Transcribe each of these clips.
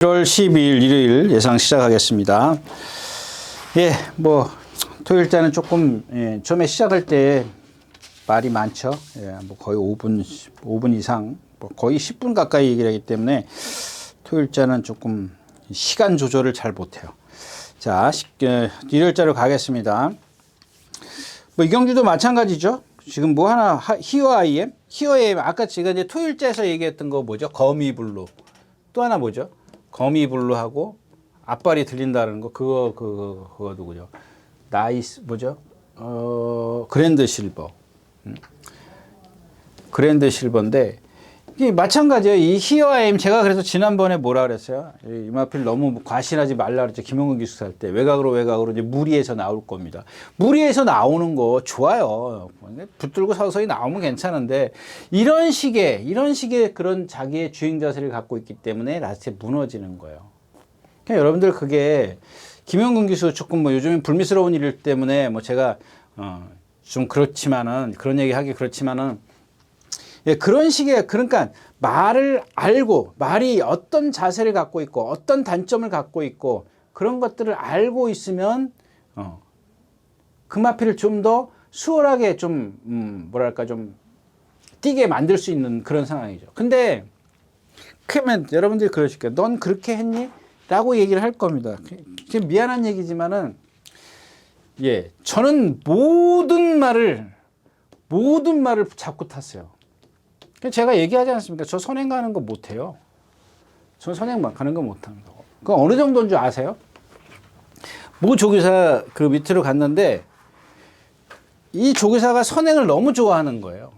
1월 12일 일요일 예상 시작하겠습니다. 예, 뭐 토요일자는 조금 처음에 시작할 때 말이 많죠. 예, 뭐 거의 5분 이상, 뭐 거의 10분 가까이 얘기를 하기 때문에 토요일자는 조금 시간 조절을 잘 못해요. 자, 일요일자로 가겠습니다. 뭐 이경주도 마찬가지죠. 지금 뭐 하나 히어 IM, 아까 제가 이제 토요일자에서 얘기했던 거 뭐죠? 거미블루. 또 하나 뭐죠? 거미블루하고 앞발이 들린다는 거 그거 누구죠? 나이스 뭐죠? 그랜드 실버. 그랜드 실버인데 이게 마찬가지예요. 이 히어아임 제가 그래서 지난번에 뭐라 그랬어요? 이마필 너무 과신하지 말라 그랬죠. 김용근 기숙사 할 때 외곽으로 이제 무리해서 나올 겁니다. 무리해서 나오는 거 좋아요. 붙들고 서서히 나오면 괜찮은데 이런 식의 그런 자기의 주행 자세를 갖고 있기 때문에 라스트에 무너지는 거예요. 그러니까 여러분들 그게 김용근 기수 조금 뭐 요즘엔 불미스러운 일 때문에 뭐 제가 좀 그렇지만은 그런 얘기 하기 그렇지만은 예, 그런 식의, 그러니까 말을 알고, 말이 어떤 자세를 갖고 있고, 어떤 단점을 갖고 있고, 그런 것들을 알고 있으면, 금화필을 좀 더 수월하게 좀, 뭐랄까, 좀, 뛰게 만들 수 있는 그런 상황이죠. 근데, 그러면 여러분들이 그러실 거예요. 넌 그렇게 했니? 라고 얘기를 할 겁니다. 지금 미안한 얘기지만은, 예, 저는 모든 말을 잡고 탔어요. 제가 얘기하지 않습니까? 저 선행 가는 거 못해요. 저 선행 가는 거 못합니다. 그 어느 정도인 줄 아세요? 모 조교사 그 밑으로 갔는데 이 조교사가 선행을 너무 좋아하는 거예요.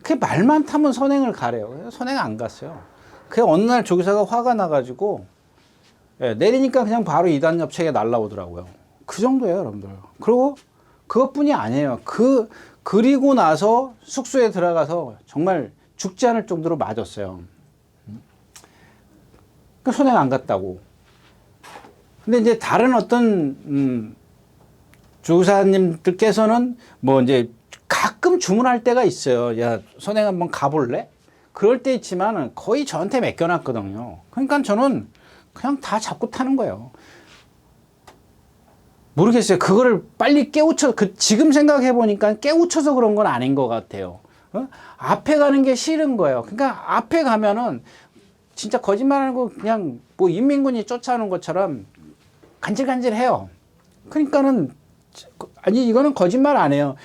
그 말만 타면 선행을 가래요. 그래서 선행 안 갔어요. 그 어느 날 조교사가 화가 나가지고 내리니까 그냥 바로 2단 옆책에 날라오더라고요. 그 정도예요, 여러분들. 그리고 그것뿐이 아니에요. 그리고 나서 숙소에 들어가서 정말 죽지 않을 정도로 맞았어요. 그 선행 안 갔다고. 근데 이제 다른 어떤 조사님들께서는 뭐 이제 가끔 주문할 때가 있어요. 야, 선행 한번 가볼래? 그럴 때 있지만 거의 저한테 맡겨놨거든요. 그러니까 저는 그냥 다 잡고 타는 거예요. 모르겠어요. 그거를 빨리 지금 생각해보니까 깨우쳐서 그런 건 아닌 것 같아요. 앞에 가는 게 싫은 거예요. 그러니까 앞에 가면은 진짜 거짓말하는 거 그냥 뭐 인민군이 쫓아오는 것처럼 간질간질해요. 그러니까는, 아니, 이거는 거짓말 안 해요.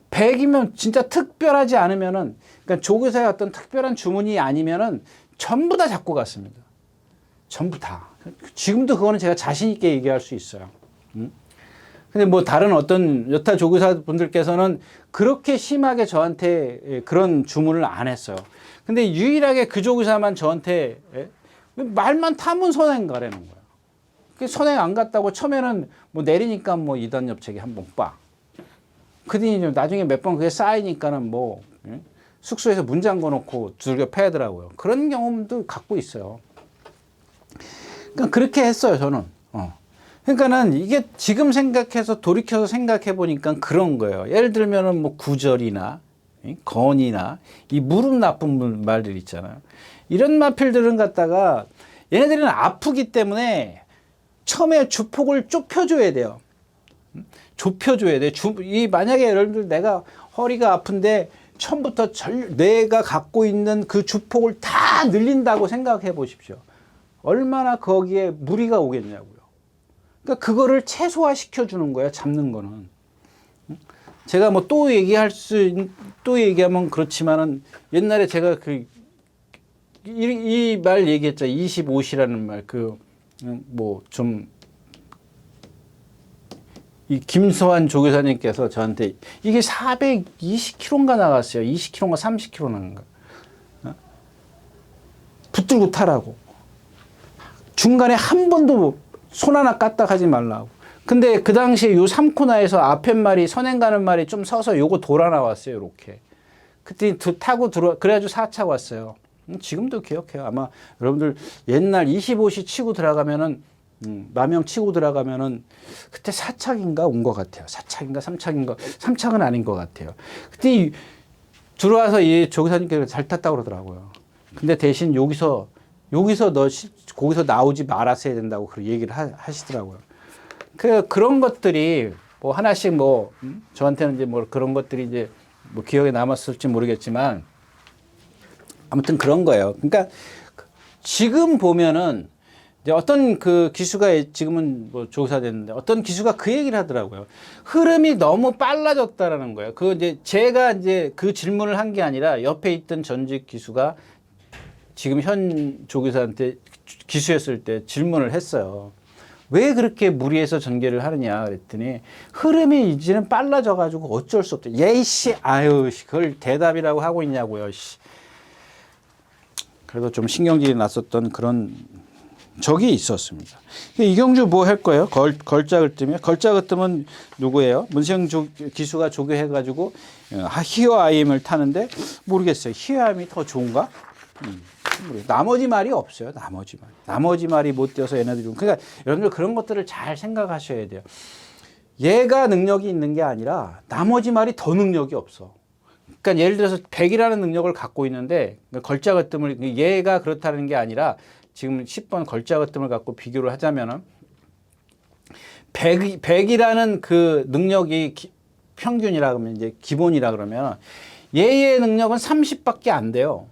100이면 진짜 특별하지 않으면은, 그러니까 조교사의 어떤 특별한 주문이 아니면은 전부 다 잡고 갔습니다. 전부 다. 지금도 그거는 제가 자신있게 얘기할 수 있어요. 근데 뭐 다른 어떤 여타 조교사 분들께서는 그렇게 심하게 저한테 그런 주문을 안 했어요. 근데 유일하게 그 조교사만 저한테 말만 타면 선행 가라는 거예요. 선행 안 갔다고 처음에는 뭐 내리니까 뭐 2단 옆책에 한번 빡. 그더니 나중에 몇 번 그게 쌓이니까는 뭐 숙소에서 문 잠궈 놓고 두들겨 패더라고요. 그런 경험도 갖고 있어요. 그러니까 그렇게 했어요, 저는. 그러니까는 이게 지금 돌이켜서 생각해 보니까 그런 거예요. 예를 들면은 뭐 구절이나 건이나 이 무릎 나쁜 말들 있잖아요. 이런 마필들은 갖다가 얘네들은 아프기 때문에 처음에 주폭을 좁혀줘야 돼요. 좁혀줘야 돼. 만약에 여러분들 내가 허리가 아픈데 처음부터 내가 갖고 있는 그 주폭을 다 늘린다고 생각해 보십시오. 얼마나 거기에 무리가 오겠냐고요. 그러니까 그거를 최소화 시켜주는 거예요. 잡는 거는. 제가 뭐 또 얘기하면 그렇지만은 옛날에 제가 이 말 얘기했죠. 25시라는 말. 이 김소환 조교사님께서 저한테 이게 420km인가 나갔어요. 20km인가 30km 나간가. 붙들고 타라고. 중간에 한 번도 손 하나 까딱하지 말라고. 근데 그 당시에 요 3코너에서 앞에 말이 선행 가는 말이 좀 서서 요거 돌아 나왔어요. 이렇게. 그때 타고 그래가지고 4차 왔어요. 지금도 기억해요. 아마 여러분들 옛날 25시 치고 들어가면은 마명 치고 들어가면은 그때 4착인가 온 것 같아요. 4착인가 3착인가 3착은 아닌 것 같아요. 그때 들어와서 이 조교사님께서 잘 탔다고 그러더라고요. 근데 대신 여기서 여기서 거기서 나오지 말았어야 된다고 그런 얘기를 하시더라고요. 그런 것들이 뭐 하나씩 뭐 저한테는 이제 뭐 그런 것들이 이제 뭐 기억에 남았을지 모르겠지만 아무튼 그런 거예요. 그러니까 지금 보면은 이제 어떤 그 기수가 지금은 뭐 조사됐는데 어떤 기수가 그 얘기를 하더라고요. 흐름이 너무 빨라졌다라는 거예요. 그 이제 제가 이제 그 질문을 한 게 아니라 옆에 있던 전직 기수가 지금 현 조교사한테 기수였을 때 질문을 했어요. 왜 그렇게 무리해서 전개를 하느냐 그랬더니 흐름이 이제는 빨라져 가지고 어쩔 수 없다. 예이씨 아유 그걸 대답이라고 하고 있냐고요. 씨. 그래도 좀 신경질이 났었던 그런 적이 있었습니다. 이경주 뭐 할 거예요? 걸작을 뜨면 걸작을 뜨면 누구예요? 문세영 기수가 조교해 가지고 히어 아이엠을 타는데 모르겠어요. 히어 아이엠이 더 좋은가? 나머지 말이 없어요. 나머지 말이 못 뛰어서 얘네들이 그러니까 여러분들 그런 것들을 잘 생각하셔야 돼요. 얘가 능력이 있는 게 아니라 나머지 말이 더 능력이 없어. 그러니까 예를 들어서 100이라는 능력을 갖고 있는데 걸작어뜸을 얘가 그렇다는 게 아니라 지금 10번 걸작어뜸을 갖고 비교를 하자면은 100이라는 그 능력이 평균이라 그러면 이제 기본이라 그러면 얘의 능력은 30밖에 안 돼요.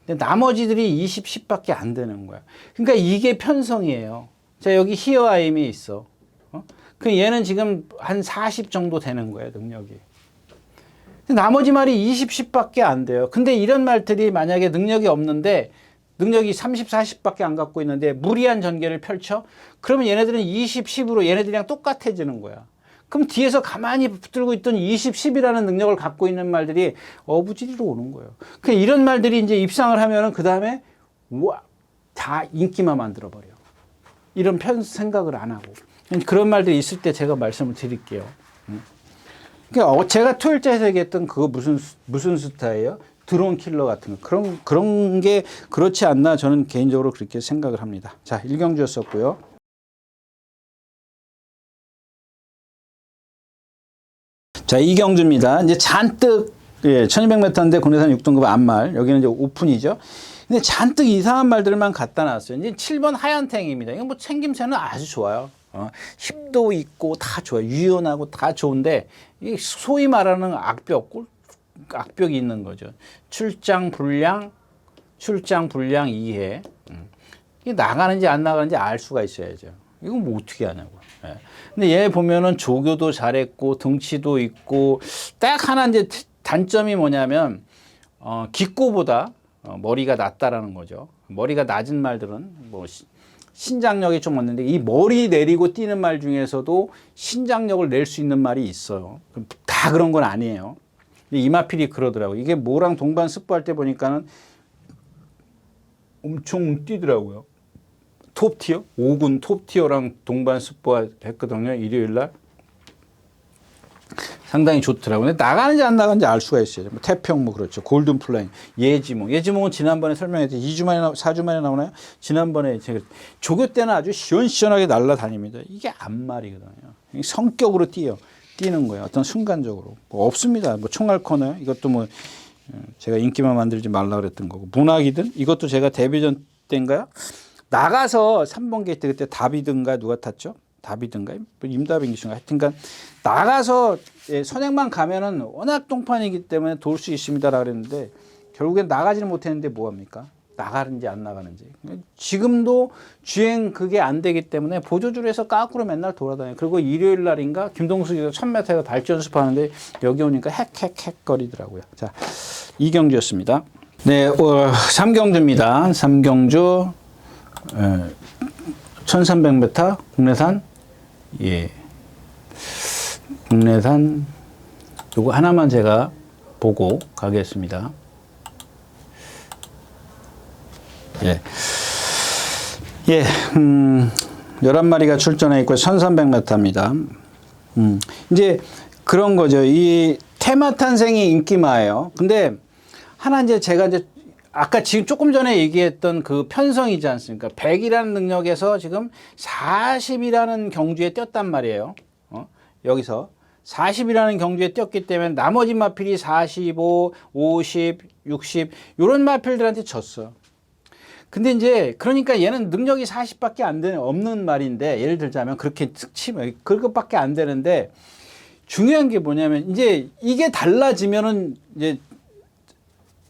근데 나머지들이 20, 10밖에 안 되는 거야. 그러니까 이게 편성이에요. 자, 여기 히어 아임이 있어. 그 얘는 지금 한 40 정도 되는 거예요, 능력이. 나머지 말이 20, 10밖에 안 돼요. 근데 이런 말들이 만약에 능력이 없는데 능력이 30, 40밖에 안 갖고 있는데 무리한 전개를 펼쳐? 그러면 얘네들은 20, 10으로 얘네들이랑 똑같아지는 거야. 그럼 뒤에서 가만히 붙들고 있던 20, 10이라는 능력을 갖고 있는 말들이 어부지리로 오는 거예요. 이런 말들이 이제 입상을 하면은 그 다음에 다 인기만 만들어버려. 이런 생각을 안 하고. 그런 말들이 있을 때 제가 말씀을 드릴게요. 그러니까 제가 토요일자에서 얘기했던 그거 무슨 스타예요? 드론 킬러 같은 거. 그런 게 그렇지 않나 저는 개인적으로 그렇게 생각을 합니다. 자, 일경주였었고요. 자, 이경주입니다. 이제 잔뜩, 1200m인데 국내산 6등급 안말. 여기는 이제 오픈이죠. 근데 잔뜩 이상한 말들만 갖다 놨어요. 이제 7번 하얀탱입니다. 이건 뭐 챙김새는 아주 좋아요. 힘도 있고 다 좋아요. 유연하고 다 좋은데, 이게 소위 말하는 악벽이 있는 거죠. 출장 불량 이해. 이게 나가는지 안 나가는지 알 수가 있어야죠. 이건 뭐 어떻게 하냐고. 예. 근데 얘 보면은 조교도 잘했고 등치도 있고 딱 하나 이제 단점이 뭐냐면 기꼬보다 머리가 낮다라는 거죠. 머리가 낮은 말들은 뭐 신장력이 좀 없는데 이 머리 내리고 뛰는 말 중에서도 신장력을 낼 수 있는 말이 있어요. 다 그런 건 아니에요. 이마필이 그러더라고요. 이게 뭐랑 동반 스포할 때 보니까는 엄청 뛰더라고요. 톱티어? 5군 톱티어랑 동반 스포했거든요. 일요일날. 상당히 좋더라고요. 근데 나가는지 안 나가는지 알 수가 있어요. 뭐 태평 뭐 그렇죠. 골든 플라잉. 예지몽은 지난번에 설명했죠. 2주 만에 4주 만에 나오나요? 지난번에 제가 조교 때는 아주 시원시원하게 날아다닙니다. 이게 안말이거든요. 성격으로 뛰는 거예요. 어떤 순간적으로. 뭐 없습니다. 뭐 총알 코너요. 이것도 뭐 제가 인기만 만들지 말라 그랬던 거고. 문학이든 이것도 제가 데뷔전 때인가요? 나가서 3번 게이트 그때 다비든가 누가 탔죠? 다비든가 임다빈 기수인가 하여튼간 나가서 선행만 가면은 워낙 똥판이기 때문에 돌 수 있습니다라 그랬는데 결국엔 나가지는 못했는데 뭐합니까? 나가는지 안 나가는지. 지금도 주행 그게 안 되기 때문에 보조줄에서 까꾸로 맨날 돌아다녀요. 그리고 일요일 날인가 김동수 기자 1000m에서 발전 연습하는데 여기 오니까 헥헥헥 거리더라고요. 자, 이경주였습니다. 네, 3경주입니다. 3경주 1300m 국내산 국내산 요거 하나만 제가 보고 가겠습니다. 11마리가 출전해 있고 1300m입니다. 이제 그런 거죠. 이 테마 탄생이 인기마예요. 근데 하나 이제 제가 이제 아까 지금 조금 전에 얘기했던 그 편성이지 않습니까? 100이라는 능력에서 지금 40이라는 경주에 뛰었단 말이에요. 여기서 40이라는 경주에 뛰었기 때문에 나머지 마필이 45, 50, 60 이런 마필들한테 졌어. 근데 이제 그러니까 얘는 능력이 40밖에 안 되는 없는 말인데 예를 들자면 그렇게 치면 그것밖에 안 되는데 중요한 게 뭐냐면 이제 이게 달라지면은 이제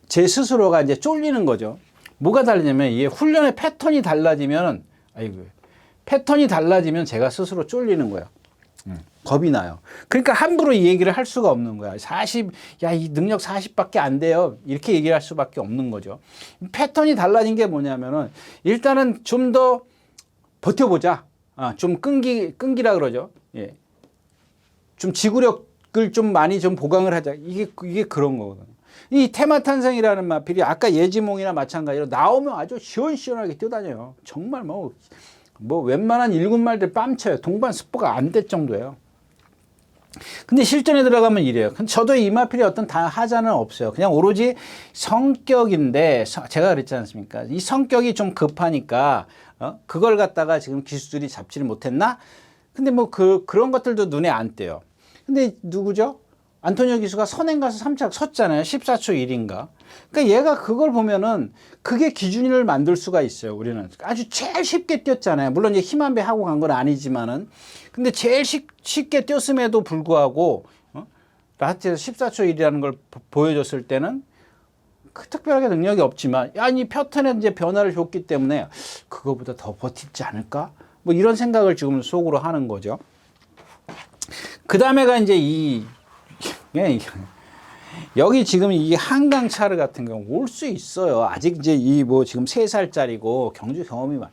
제 스스로가 이제 쫄리는 거죠. 뭐가 다르냐면 이게 훈련의 패턴이 달라지면 아이고 패턴이 달라지면 제가 스스로 쫄리는 거예요. 겁이 나요. 그러니까 함부로 이 얘기를 할 수가 없는 거야. 40, 야, 이 능력 40밖에 안 돼요. 이렇게 얘기를 할 수밖에 없는 거죠. 패턴이 달라진 게 뭐냐면은 일단은 좀 더 버텨보자. 좀 끈기라 그러죠. 예. 좀 지구력을 좀 많이 좀 보강을 하자. 이게 그런 거거든요. 이 테마탄생이라는 마필이 아까 예지몽이나 마찬가지로 나오면 아주 시원시원하게 뛰어다녀요. 정말 뭐 웬만한 일군말들 뺨쳐요. 동반 스포가 안 될 정도예요. 근데 실전에 들어가면 이래요. 저도 이 마필이 어떤 하자는 없어요. 그냥 오로지 성격인데 제가 그랬지 않습니까? 이 성격이 좀 급하니까 그걸 갖다가 지금 기수들이 잡지를 못했나? 근데 뭐 그런 것들도 눈에 안 띄어요. 근데 누구죠? 안토니오 기수가 선행 가서 3착 섰잖아요. 14초 1인가. 그러니까 얘가 그걸 보면은 그게 기준을 만들 수가 있어요. 우리는 아주 제일 쉽게 뛰었잖아요. 물론 이제 힘한 배 하고 간 건 아니지만은 근데 제일 쉽게 뛰었음에도 불구하고 라스트에서 14초 1이라는 걸 보여줬을 때는 특별하게 능력이 없지만 이 패턴에 이제 변화를 줬기 때문에 그거보다 더 버티지 않을까? 뭐 이런 생각을 지금 속으로 하는 거죠. 그 다음에가 이제 여기 지금 이 한강 차르 같은 경우 올 수 있어요. 아직 이제 지금 3살짜리고 경주 경험이 많.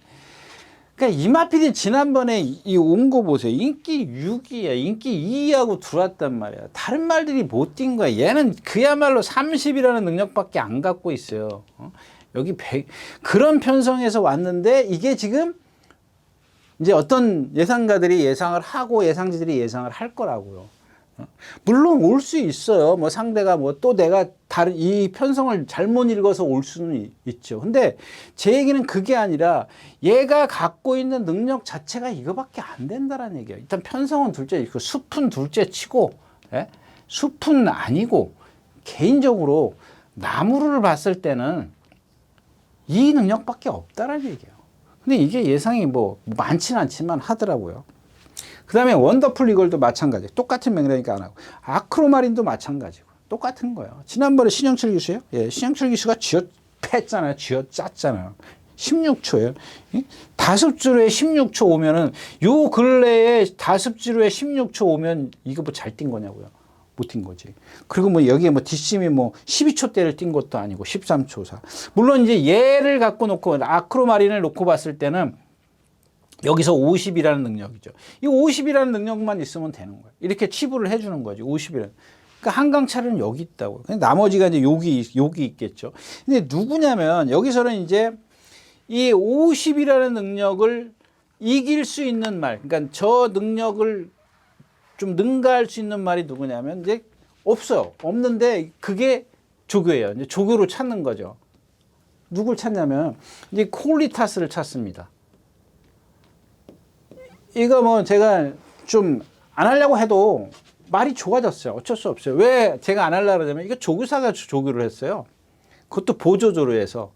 그러니까 이마필이 지난번에 온 거 보세요. 인기 6위야. 인기 2위하고 들어왔단 말이야. 다른 말들이 못 뛴 거야. 얘는 그야말로 30이라는 능력밖에 안 갖고 있어요. 여기 100 그런 편성에서 왔는데 이게 지금 이제 어떤 예상가들이 예상을 하고 예상지들이 예상을 할 거라고요. 물론 올 수 있어요. 뭐 상대가 또 내가 다른 이 편성을 잘못 읽어서 올 수는 있죠. 근데 제 얘기는 그게 아니라 얘가 갖고 있는 능력 자체가 이거밖에 안 된다라는 얘기예요. 일단 편성은 둘째 치고 숲은 둘째 치고 숲은 아니고 개인적으로 나무를 봤을 때는 이 능력밖에 없다라는 얘기예요. 근데 이게 예상이 많지는 않지만 하더라고요. 그 다음에 원더풀 이걸도 마찬가지. 똑같은 맥락이니까 안 하고. 아크로마린도 마찬가지고. 똑같은 거예요. 지난번에 신영철 기수요? 예, 신영철 기수가 쥐어팼잖아요. 쥐어짰잖아요. 16초예요. 다습지루에 16초 오면은 요 근래에 다습지루에 16초 오면 이거 잘 뛴 거냐고요. 못 뛴 거지. 그리고 여기에 뒷심이 12초대를 뛴 것도 아니고 13초 4. 물론 이제 얘를 갖고 놓고 아크로마린을 놓고 봤을 때는 여기서 50이라는 능력이죠. 이 50이라는 능력만 있으면 되는 거예요. 이렇게 치부를 해주는 거지. 50이라는. 그러니까 한강차는 여기 있다고. 나머지가 이제 여기 있겠죠. 근데 누구냐면 여기서는 이제 이 50이라는 능력을 이길 수 있는 말. 그러니까 저 능력을 좀 능가할 수 있는 말이 누구냐면 이제 없어요. 없는데 그게 조교예요. 이제 조교로 찾는 거죠. 누굴 찾냐면 이제 콜리타스를 찾습니다. 이거 제가 좀 안 하려고 해도 말이 좋아졌어요. 어쩔 수 없어요. 왜 제가 안 하려고 그러냐면 이거 조교사가 조교를 했어요. 그것도 보조조로 해서.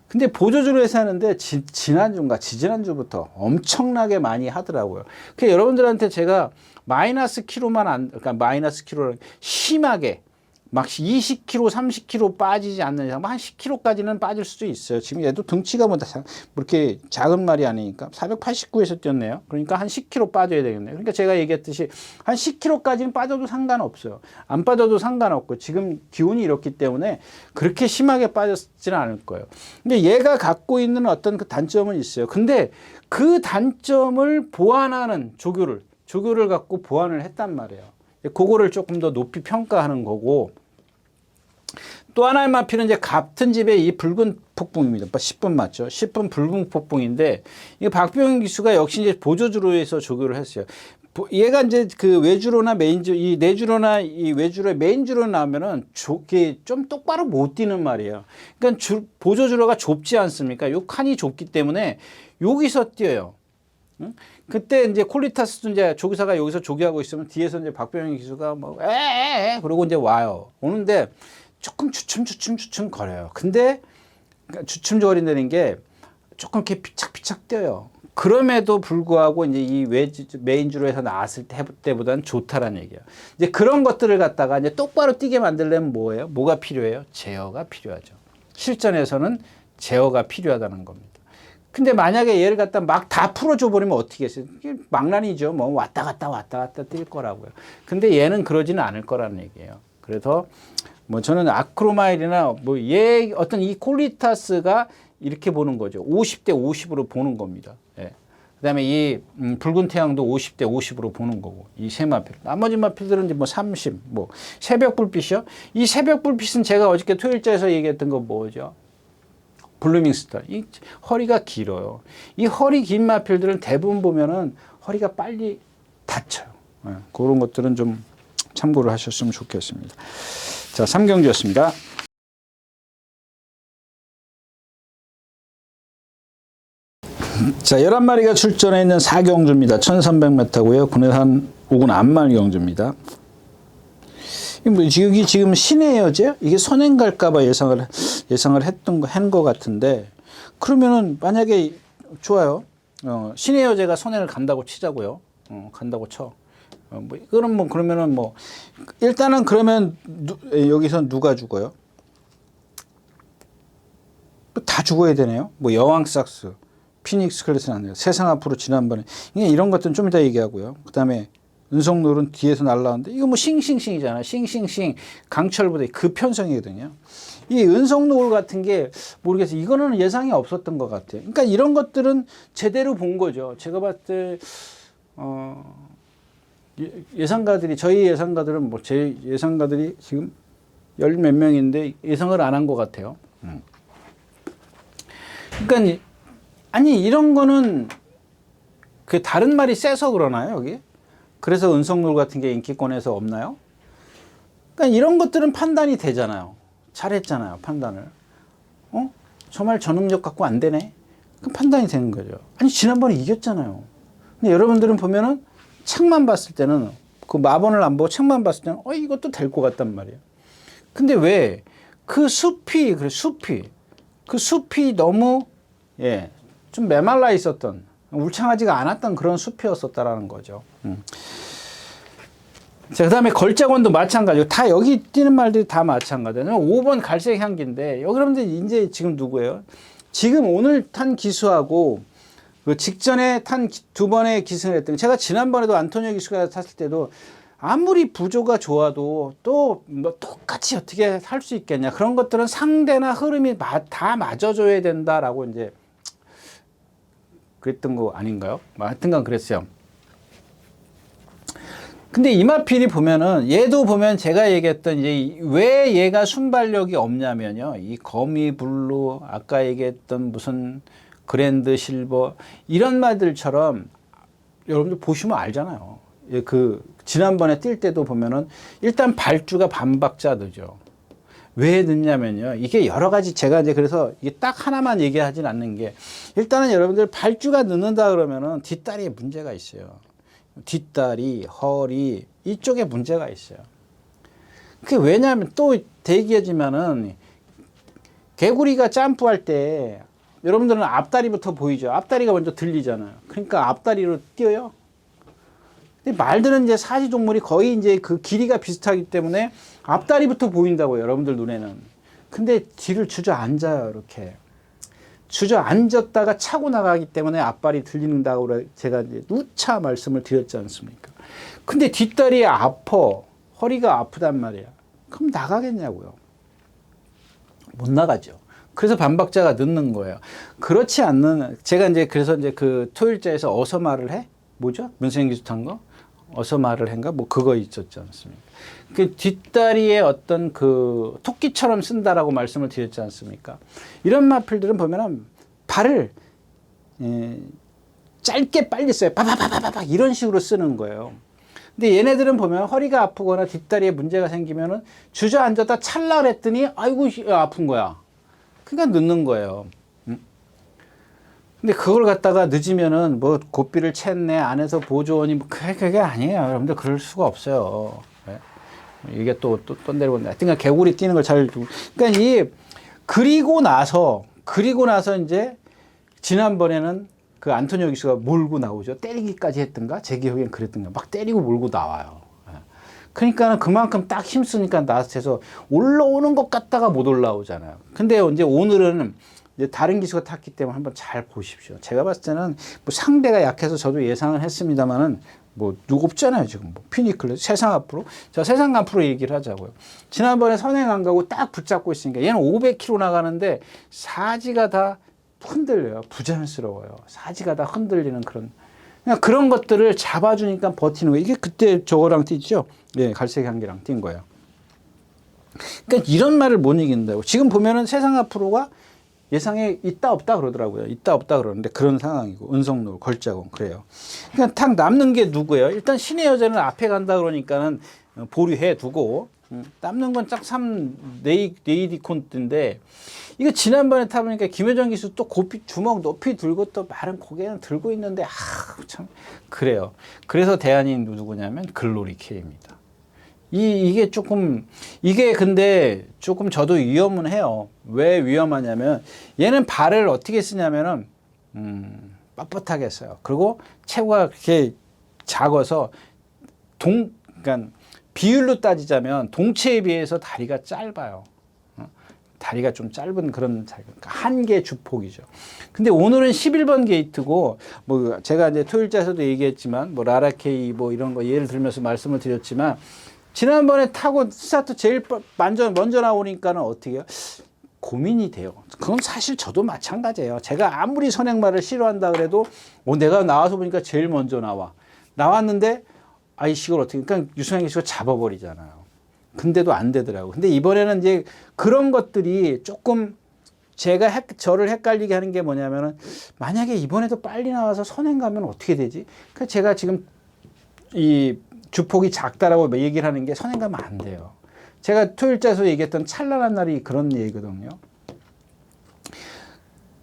근데 보조조로 해서 하는데 지난주인가 지지난주부터 엄청나게 많이 하더라고요. 그래서 여러분들한테 제가 마이너스 키로만 그러니까 마이너스 키로를 심하게 막 20kg, 30kg 빠지지 않는 이상 한 10kg까지는 빠질 수도 있어요. 지금 얘도 등치가 이렇게 작은 말이 아니니까 489에서 뛰었네요. 그러니까 한 10kg 빠져야 되겠네요. 그러니까 제가 얘기했듯이 한 10kg까지는 빠져도 상관없어요. 안 빠져도 상관없고 지금 기온이 이렇기 때문에 그렇게 심하게 빠졌지는 않을 거예요. 근데 얘가 갖고 있는 어떤 그 단점은 있어요. 근데 그 단점을 보완하는 조교를 갖고 보완을 했단 말이에요. 그거를 조금 더 높이 평가하는 거고, 또 하나의 마필은 이제 같은 집의 이 붉은 폭풍입니다. 10분 맞죠? 10분 붉은 폭풍인데, 이 박병현 기수가 역시 이제 보조주로에서 조교를 했어요. 얘가 이제 그 외주로나 메인주, 이 내주로나 이 외주로의 메인주로 나오면은 좀 똑바로 못 뛰는 말이에요. 그러니까 보조주로가 좁지 않습니까? 요 칸이 좁기 때문에 여기서 뛰어요. 응? 그때 이제 콜리타스도 이제 조교사가 여기서 조교하고 있으면 뒤에서 이제 박병현 기수가 그러고 이제 와요. 오는데 조금 주춤 거려요. 근데 그러니까 주춤 저린다는 게 조금 이렇게 피착피착 뛰어요. 그럼에도 불구하고 이제 이 메인주로에서 나왔을 때보다는 좋다라는 얘기예요. 이제 그런 것들을 갖다가 이제 똑바로 뛰게 만들려면 뭐예요? 뭐가 필요해요? 제어가 필요하죠. 실전에서는 제어가 필요하다는 겁니다. 근데 만약에 얘를 갖다 막 다 풀어줘 버리면 어떻게 했어요? 이게 망난이죠. 뭐 왔다 갔다 뛸 거라고요. 근데 얘는 그러지는 않을 거라는 얘기예요. 그래서 뭐 저는 아크로마일이나 뭐 얘 어떤 이 콜리타스가 이렇게 보는 거죠. 50대 50으로 보는 겁니다. 예. 그다음에 이 붉은 태양도 50대 50으로 보는 거고 이 세 마필. 나머지 마필들은 이제 뭐 30, 뭐 새벽 불빛이요. 이 새벽 불빛은 제가 어저께 토요일자에서 얘기했던 거 뭐죠? 블루밍스타. 이 허리가 길어요. 이 허리 긴 마필들은 대부분 보면은 허리가 빨리 다쳐요. 예. 그런 것들은 좀 참고를 하셨으면 좋겠습니다. 자, 3경주였습니다. 자, 11마리가 출전해 있는 4경주입니다. 1300m고요. 군해산 5군 안말 경주입니다. 여기 지금 신의 여제? 이게 선행 갈까봐 예상을 한 것 같은데, 그러면은 만약에 좋아요. 신의 여제가 선행을 간다고 치자고요. 간다고 쳐. 그러면은 뭐, 일단은 그러면 여기서 누가 죽어요? 다 죽어야 되네요. 뭐 여왕 삭스. 피닉스 클래스는 안 돼요. 세상 앞으로 지난번에. 이런 것들은 좀 이따 얘기하고요. 그 다음에 은성놀은 뒤에서 날라오는데 이거 뭐 싱싱싱이잖아. 싱싱싱 강철부대 그 편성이거든요. 이 은성놀 같은 게 모르겠어요. 이거는 예상이 없었던 것 같아요. 그러니까 이런 것들은 제대로 본 거죠. 제가 봤을 때 예상가들이 저희 예상가들은 뭐 제 예상가들이 지금 열 몇 명인데 예상을 안 한 것 같아요. 그러니까 아니 이런 거는 그 다른 말이 세서 그러나요 여기? 그래서 은성놀 같은 게 인기권에서 없나요? 그러니까 이런 것들은 판단이 되잖아요. 잘했잖아요 판단을. 저 말 저 능력 갖고 안 되네. 그 판단이 되는 거죠. 아니 지난번에 이겼잖아요. 근데 여러분들은 보면은 책만 봤을 때는 그 마번을 안 보고 책만 봤을 때는 이것도 될 것 같단 말이에요. 근데 왜 그 숲이 너무 좀 메말라 있었던 울창하지가 않았던 그런 숲이었었다라는 거죠. 자, 그 다음에 걸작원도 마찬가지고 다 여기 뛰는 말들이 다 마찬가지예요. 5번 갈색 향기인데 여러분들 이제 지금 누구예요? 지금 오늘 탄 기수하고 그 직전에 탄 두 번의 기승을 했더니 제가 지난번에도 안토니오 기수가 탔을 때도 아무리 부조가 좋아도 또 뭐 똑같이 어떻게 할 수 있겠냐. 그런 것들은 상대나 흐름이 다 맞아줘야 된다라고 이제 그랬던 거 아닌가요? 하여튼간 그랬어요. 근데 이마필이 보면은 얘도 보면 제가 얘기했던 이제 왜 얘가 순발력이 없냐면요. 이 거미 블루 아까 얘기했던 무슨 그랜드 실버 이런 말들처럼 여러분들 보시면 알잖아요. 그 지난번에 뛸 때도 보면은 일단 발주가 반박자 늦죠. 왜 늦냐면요. 이게 여러 가지 제가 이제 그래서 이게 딱 하나만 얘기하진 않는 게 일단은 여러분들 발주가 늦는다 그러면은 뒷다리에 문제가 있어요. 뒷다리, 허리 이쪽에 문제가 있어요. 그게 왜냐하면 또 대기하지만은 개구리가 점프할 때 여러분들은 앞다리부터 보이죠. 앞다리가 먼저 들리잖아요. 그러니까 앞다리로 뛰어요. 근데 말들은 이제 사지 동물이 거의 이제 그 길이가 비슷하기 때문에 앞다리부터 보인다고요. 여러분들 눈에는. 근데 뒤를 주저앉아요. 이렇게. 주저앉았다가 차고 나가기 때문에 앞발이 들린다고 제가 이제 누차 말씀을 드렸지 않습니까? 근데 뒷다리에 아파. 허리가 아프단 말이야. 그럼 나가겠냐고요. 못 나가죠. 그래서 반박자가 늦는 거예요. 그렇지 않는, 제가 이제 그래서 이제 그 토일자에서 어서 말을 해? 뭐죠? 문세영 기수 탄 거? 어서 말을 한가? 뭐 그거 있었지 않습니까? 그 뒷다리에 어떤 그 토끼처럼 쓴다라고 말씀을 드렸지 않습니까? 이런 마필들은 보면은 발을 짧게 빨리 써요. 바바바바바 이런 식으로 쓰는 거예요. 근데 얘네들은 보면 허리가 아프거나 뒷다리에 문제가 생기면은 주저앉았다 찰라 그랬더니 아이고 아픈 거야. 그러니까 늦는 거예요. 근데 그걸 갖다가 늦으면은 뭐 고삐를 챘네 안에서 보조원이 뭐 그게 아니에요. 여러분들 그럴 수가 없어요. 네? 이게 또 내려온다. 하여튼 개구리 뛰는 걸 잘 그러니까 이 그리고 나서 그리고 나서 이제 지난번에는 그 안토니오 기수가 몰고 나오죠. 때리기까지 했던가? 제 기억엔 그랬던가. 막 때리고 몰고 나와요. 그러니까는 그만큼 딱 힘쓰니까 나스에서 올라오는 것 같다가 못 올라오잖아요. 근데 이제 오늘은 이제 다른 기수가 탔기 때문에 한번 잘 보십시오. 제가 봤을 때는 뭐 상대가 약해서 저도 예상을 했습니다만은 뭐 누구 없잖아요 지금. 뭐 피니클레 세상 앞으로. 자, 세상 앞으로 얘기를 하자고요. 지난번에 선행 안 가고 딱 붙잡고 있으니까 얘는 500km 나가는데 사지가 다 흔들려요. 부자연스러워요. 사지가 다 흔들리는 그냥 그런 것들을 잡아주니까 버티는 거예요. 이게 그때 저거랑 뛰죠. 예, 갈색 향기랑 뛴 거예요. 그러니까 이런 말을 못 이긴다고. 지금 보면은 세상 앞으로가 예상에 있다 없다 그러더라고요. 있다 없다 그러는데 그런 상황이고 은성노 걸자공 그래요. 그러니까 탁 남는 게 누구예요? 일단 신의 여자는 앞에 간다 그러니까는 보류해 두고 남는 건 짝 3 네이디콘트인데 이거 지난번에 타보니까 김효정 기수 또 고삐 주먹 높이 들고 또 마른 고개는 들고 있는데 참 그래요. 그래서 대안이 누구냐면 글로리 K입니다. 이게 조금 이게 근데 조금 저도 위험은 해요. 왜 위험하냐면 얘는 발을 어떻게 쓰냐면은 뻣뻣하게 써요. 그리고 체구가 그렇게 작아서 그러니까 비율로 따지자면 동체에 비해서 다리가 짧아요. 다리가 좀 짧은 그런 한계 주폭이죠. 근데 오늘은 11번 게이트고 뭐 제가 이제 토요일자에서도 얘기했지만 뭐 라라케이 뭐 이런 거 예를 들면서 말씀을 드렸지만 지난번에 타고 스타트 제일 먼저 나오니까는 어떻게 해요? 고민이 돼요. 그건 사실 저도 마찬가지예요. 제가 아무리 선행말을 싫어한다 그래도 내가 나와서 보니까 제일 먼저 나왔는데 이 시골 어떻게 그러니까 유승현 기수가 잡아버리잖아요. 근데도 안 되더라고요. 근데 이번에는 이제 그런 것들이 조금 저를 헷갈리게 하는 게 뭐냐면은 만약에 이번에도 빨리 나와서 선행 가면 어떻게 되지? 그러니까 제가 지금 이 주폭이 작다라고 얘기를 하는 게 선행 가면 안 돼요. 제가 토요일자에서 얘기했던 찬란한 날이 그런 얘기거든요.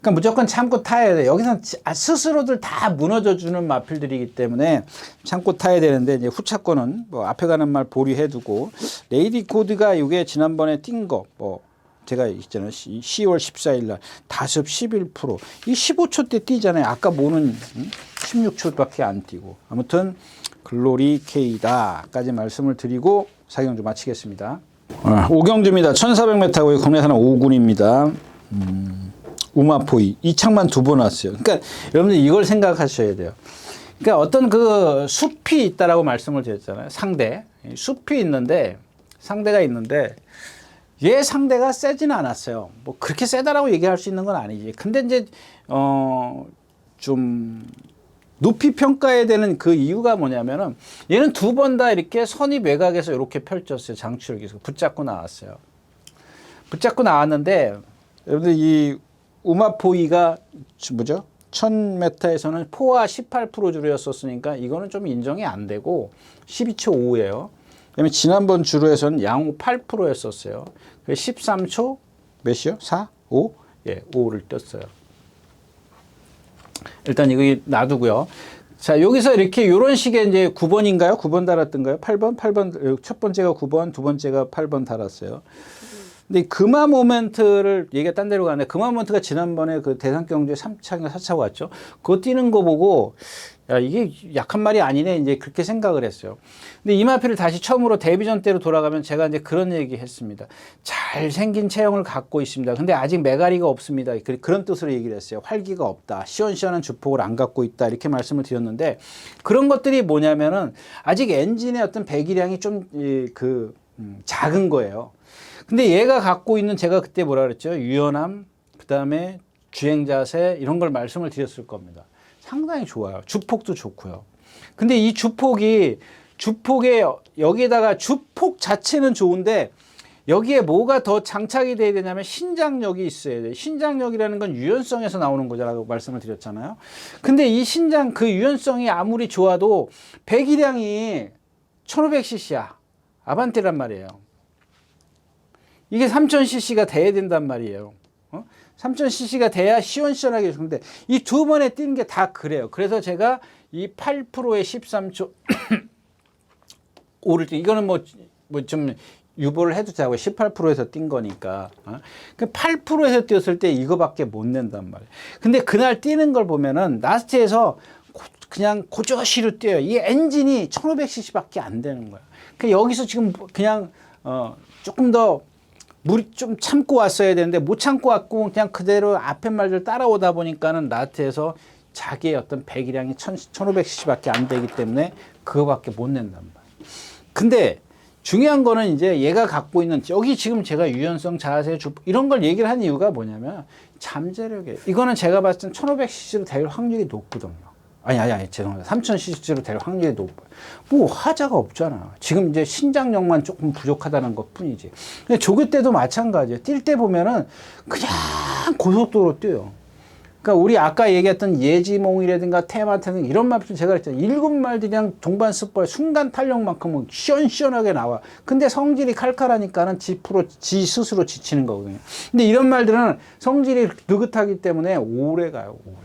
그러니까 무조건 참고 타야 돼. 여기서 스스로들 다 무너져주는 마필들이기 때문에 참고 타야 되는데 이제 후차권은 뭐 앞에 가는 말 보류해두고 레이디 코드가 이게 지난번에 뛴 거 뭐 제가 있잖아요. 10월 14일 날 다습 11% 이 15초 때 뛰잖아요. 아까 모는 16초밖에 안 뛰고 아무튼 글로리 K다까지 말씀을 드리고 사경주 마치겠습니다. 오경주입니다. 1400m고요. 국내산은 5군입니다. 우마포이 이창만 2번 왔어요. 그러니까 여러분들 이걸 생각하셔야 돼요. 그러니까 어떤 그 숲이 있다라고 말씀을 드렸잖아요. 숲이 있는데 상대가 있는데 얘 상대가 세지는 않았어요. 뭐 그렇게 세다라고 얘기할 수 있는 건 아니지. 근데 이제 좀 높이 평가해야 되는 그 이유가 뭐냐면은 얘는 2번 다 이렇게 선입 외곽에서 이렇게 펼쳤어요. 장치를 계속 붙잡고 나왔어요. 붙잡고 나왔는데 여러분들 이 우마포이가 뭐죠? 1000m에서는 포와 18% 주로였었으니까 이거는 좀 인정이 안 되고 12초 5예요. 그다음에 지난번 주로에서는 양호 8%였었어요. 13초 몇이요? 4? 5? 예, 5를 떴어요. 일단 이거 놔두고요. 자, 여기서 이렇게 이런 식의 이제 9번인가요? 9번 달았던가요? 8번 첫 번째가 9번, 두 번째가 8번 달았어요. 근데 금화 모멘트를 얘기가 딴 데로 가는데 금화 모멘트가 지난번에 그 대상경주에 3차인가 4차 왔죠. 그거 뛰는 거 보고 야, 이게 약한 말이 아니네. 이제 그렇게 생각을 했어요. 근데 이마피를 다시 처음으로 데뷔전 때로 돌아가면 제가 이제 그런 얘기 했습니다. 잘생긴 체형을 갖고 있습니다. 근데 아직 메가리가 없습니다. 그런 뜻으로 얘기를 했어요. 활기가 없다. 시원시원한 주폭을 안 갖고 있다. 이렇게 말씀을 드렸는데 그런 것들이 뭐냐면은 아직 엔진의 어떤 배기량이 좀 작은 거예요. 근데 얘가 갖고 있는 제가 그때 뭐라 그랬죠? 유연함, 그 다음에 주행 자세 이런 걸 말씀을 드렸을 겁니다. 상당히 좋아요. 주폭도 좋고요. 근데 이 주폭에 여기에다가 주폭 자체는 좋은데 여기에 뭐가 더 장착이 돼야 되냐면 신장력이 있어야 돼요. 신장력이라는 건 유연성에서 나오는 거라고 말씀을 드렸잖아요. 근데 이 그 유연성이 아무리 좋아도 배기량이 1500cc야. 아반떼란 말이에요. 이게 3000cc가 돼야 된단 말이에요. 3000cc가 돼야 시원시원하게 좋은데 이 2번에 뛰는 게 다 그래요. 그래서 제가 이 8%의 13초 5를 뛰 이거는 뭐 좀 유보를 해도 되고 18%에서 뛴 거니까. 그 8%에서 뛰었을 때 이거밖에 못 낸단 말이에요. 근데 그날 뛰는 걸 보면은 나스트에서 그냥 고저시로 뛰어요. 이 엔진이 1500cc밖에 안 되는 거야. 그 여기서 지금 그냥 조금 더 물이 좀 참고 왔어야 되는데 못 참고 왔고 그냥 그대로 앞에 말들 따라오다 보니까는 나스트에서 자기의 어떤 배기량이 1500cc밖에 안 되기 때문에 그거밖에 못 낸단 말이에요. 근데 중요한 거는 이제 얘가 갖고 있는 여기 지금 제가 유연성, 자세, 이런 걸 얘기를 한 이유가 뭐냐면 잠재력이에요. 이거는 제가 봤을 땐 1500cc로 될 확률이 높거든요. 아니, 죄송합니다. 3000cc로 될 확률이 높아요. 뭐, 하자가 없잖아. 지금 이제 신장력만 조금 부족하다는 것 뿐이지. 근데 조교 때도 마찬가지예요. 뛸 때 보면은 그냥 고속도로 뛰어요. 그러니까 우리 아까 얘기했던 예지몽이라든가 테마테는 이런 말들 제가 그랬잖아요. 7마일들이 그냥 동반 습벌 순간 탄력만큼은 시원시원하게 나와. 근데 성질이 칼칼하니까는 지 스스로 지치는 거거든요. 근데 이런 말들은 성질이 느긋하기 때문에 오래 가요, 오래.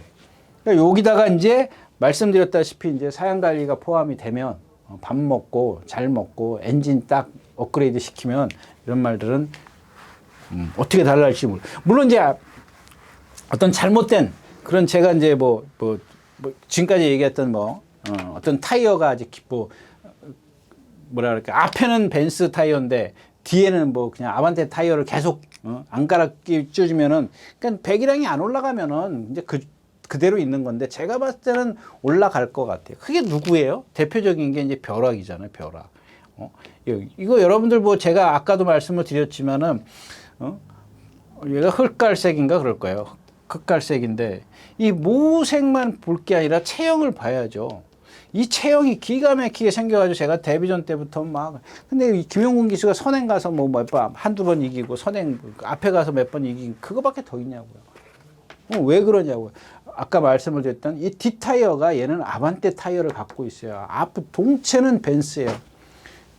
그러니까 여기다가 이제 말씀드렸다시피 이제 사양 관리가 포함이 되면 밥 먹고 잘 먹고 엔진 딱 업그레이드 시키면 이런 말들은 어떻게 달라질지 물론 이제 어떤 잘못된 그런 제가 이제 뭐 지금까지 얘기했던 어떤 타이어가 아직 뭐라 그럴까 앞에는 벤츠 타이어인데 뒤에는 뭐 그냥 아반떼 타이어를 계속 안 갈아 끼워주면은 그러니까 배기량이 안 올라가면은 이제 그대로 있는 건데 제가 봤을 때는 올라갈 것 같아요. 그게 누구예요? 대표적인 게 이제 벼락이잖아요. 벼락. 이거 여러분들 뭐 제가 아까도 말씀을 드렸지만은 얘가 흑갈색인가 그럴 거예요. 흑갈색인데 이 모색만 볼 게 아니라 체형을 봐야죠. 이 체형이 기가 막히게 생겨가지고 제가 데뷔전 때부터 근데 이 김용군 기수가 선행 가서 뭐 몇 번 한두 번 이기고 선행 앞에 가서 몇 번 이기고 그거밖에 더 있냐고요. 왜 그러냐고요. 아까 말씀을 드렸던 이 뒷타이어가 얘는 아반떼 타이어를 갖고 있어요. 앞 동체는 벤츠예요.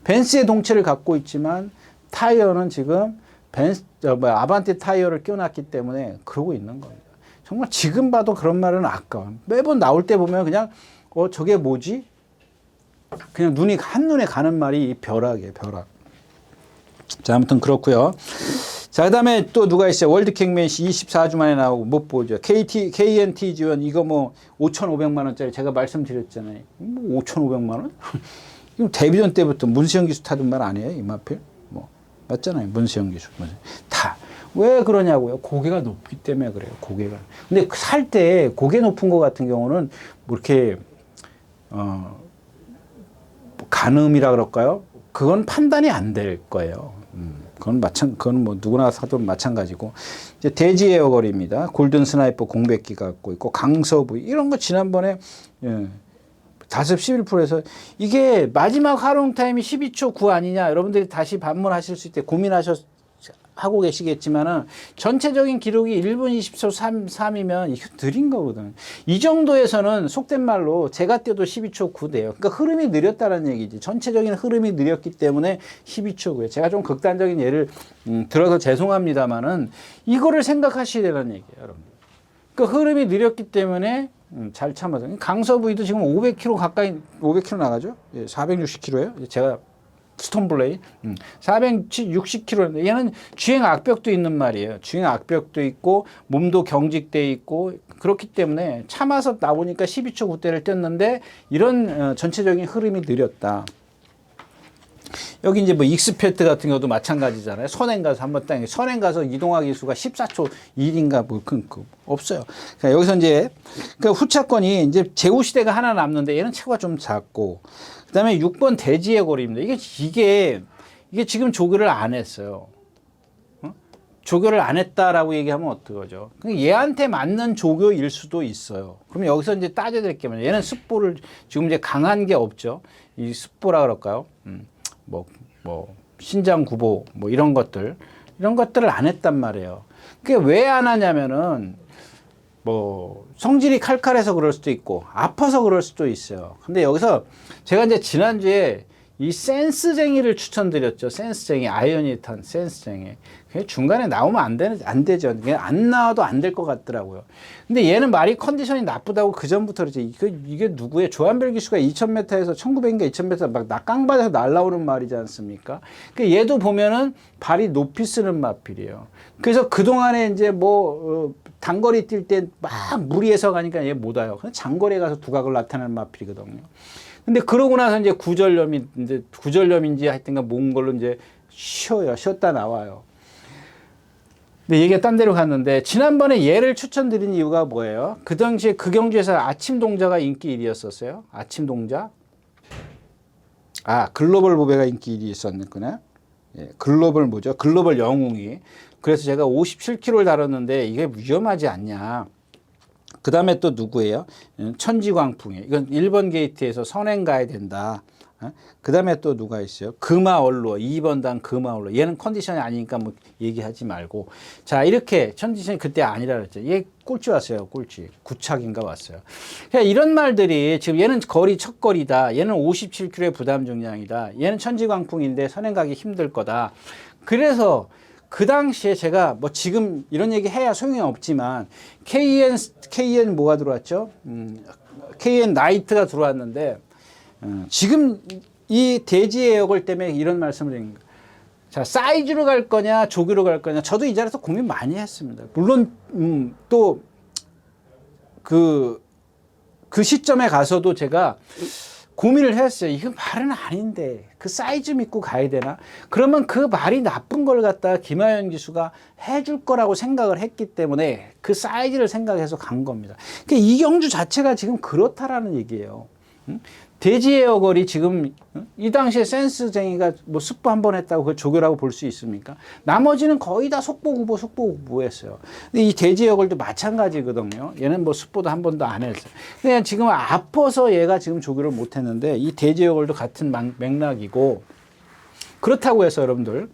벤츠의 동체를 갖고 있지만 타이어는 지금 아반떼 타이어를 껴놨기 때문에 그러고 있는 겁니다. 정말 지금 봐도 그런 말은 아까워요. 매번 나올 때 보면 그냥 저게 뭐지? 그냥 눈이 한눈에 가는 말이 이 벼락이에요. 벼락. 자, 아무튼 그렇고요. 자, 그 다음에 또 누가 있어요? 월드킹맨시 24주 만에 나오고 못 보죠. KNT 지원 이거 뭐 5,500만 원짜리 제가 말씀드렸잖아요. 뭐 5,500만 원? 이거 데뷔전 때부터 문수영 기수 타던 말 아니에요? 이마필? 뭐 맞잖아요. 문수영 기수. 다. 왜 그러냐고요? 고개가 높기 때문에 그래요. 고개가. 근데 살 때 고개 높은 거 같은 경우는 뭐 이렇게 간음이라 그럴까요? 그건 판단이 안 될 거예요. 그건 뭐 누구나 사도 마찬가지고. 이제 대지 에어거리입니다. 골든 스나이퍼 공백기 갖고 있고, 강서부, 이런 거 지난번에, 다습 11%에서 이게 마지막 활용 타임이 12초 9 아니냐. 여러분들이 다시 반문하실 수 있게 하고 계시겠지만은 전체적인 기록이 1분 20초 3이면 이거 느린 거거든. 이 정도에서는 속된 말로 제가 뛰어도 12초 9 돼요. 그러니까 흐름이 느렸다는 얘기지. 전체적인 흐름이 느렸기 때문에 12초 9예요. 제가 좀 극단적인 예를 들어서 죄송합니다만은 이거를 생각하셔야 되는 얘기예요, 여러분. 그러니까 흐름이 느렸기 때문에 잘 참아서. 강서부이도 지금 500km 가까이 500km 나가죠. 460km예요. 제가 스톤블레이 460km인데 얘는 주행 악벽도 있는 말이에요. 주행 악벽도 있고 몸도 경직돼 있고 그렇기 때문에 참아서 나오니까 12초 9대를 뛰었는데 이런 전체적인 흐름이 느렸다. 여기 이제 뭐 익스페트 같은 경우도 마찬가지잖아요. 선행 가서 한번 선행 가서 이동하기 수가 14초 1인가 뭐 없어요. 그러니까 여기서 이제 그러니까 후차권이 이제 제후 시대가 하나 남는데 얘는 체구가 좀 작고 그다음에 6번 대지의 거리입니다. 이게 지금 조교를 안 했어요. 조교를 안 했다라고 얘기하면 어떡하죠? 얘한테 맞는 조교일 수도 있어요. 그럼 여기서 이제 따져야 될 게 뭐냐? 얘는 습보를 지금 이제 강한 게 없죠. 이 습보라 그럴까요? 신장 구보 뭐 이런 것들을 안 했단 말이에요. 그게 왜 안 하냐면은 뭐 성질이 칼칼해서 그럴 수도 있고 아파서 그럴 수도 있어요. 근데 여기서 제가 이제 지난주에 이 센스쟁이를 추천드렸죠. 센스쟁이, 아이오니탄 센스쟁이. 중간에 나오면 안 되죠. 그냥 안 나와도 안 될 것 같더라고요. 근데 얘는 말이 컨디션이 나쁘다고 그 전부터 그러지. 이게 누구예요? 조한별 기수가 2000m에서 1900인가 2000m 막 깡받아서 날라오는 말이지 않습니까? 그러니까 얘도 보면은 발이 높이 쓰는 마필이에요. 그래서 그동안에 이제 단거리 뛸 때 막 무리해서 가니까 얘 못 와요. 그냥 장거리에 가서 두각을 나타내는 마필이거든요. 근데 그러고 나서 이제 구절염인지 하여튼간 몽골로 이제 쉬었다 나와요. 근데 얘기가 딴 데로 갔는데, 지난번에 얘를 추천드린 이유가 뭐예요? 그 당시에 그 경주에서 아침 동자가 인기 1위였었어요. 아침 동자. 글로벌 보배가 인기 1위 있었구나. 예, 글로벌 뭐죠? 글로벌 영웅이. 그래서 제가 57kg를 다뤘는데 이게 위험하지 않냐. 그 다음에 또 누구예요? 천지광풍이에요. 이건 1번 게이트에서 선행 가야 된다. 그 다음에 또 누가 있어요? 금화얼로, 2번당 금화얼로. 얘는 컨디션이 아니니까 뭐 얘기하지 말고. 자, 이렇게 컨디션이 그때 아니라 그랬죠. 얘 꼴찌 왔어요, 꼴찌. 9착인가 왔어요. 그러니까 이런 말들이 지금 얘는 첫 거리다. 얘는 57kg의 부담 중량이다. 얘는 천지광풍인데 선행 가기 힘들 거다. 그래서 그 당시에 제가 뭐 지금 이런 얘기 해야 소용이 없지만 KN 뭐가 들어왔죠? KN 나이트가 들어왔는데 지금 이 대지 에어걸 때문에 이런 말씀을 드린 거예요. 자, 사이즈로 갈 거냐, 조기로 갈 거냐. 저도 이 자리에서 고민 많이 했습니다. 물론 또 그 시점에 가서도 제가 고민을 했어요. 이건 말은 아닌데 그 사이즈 믿고 가야 되나? 그러면 그 말이 나쁜 걸 갖다가 김하연 기수가 해줄 거라고 생각을 했기 때문에 그 사이즈를 생각해서 간 겁니다. 그러니까 이 경주 자체가 지금 그렇다라는 얘기예요. 대지 에어걸이 지금 이 당시에 센스쟁이가 뭐 스포 한 번 했다고 그걸 조교라고 볼 수 있습니까? 나머지는 거의 다 속보 했어요. 근데 이 대지 에어걸도 마찬가지거든요. 얘는 뭐 스포도 한 번도 안 했어요. 그냥 지금 아파서 얘가 지금 조교를 못 했는데 이 대지 에어걸도 같은 맥락이고, 그렇다고 해서 여러분들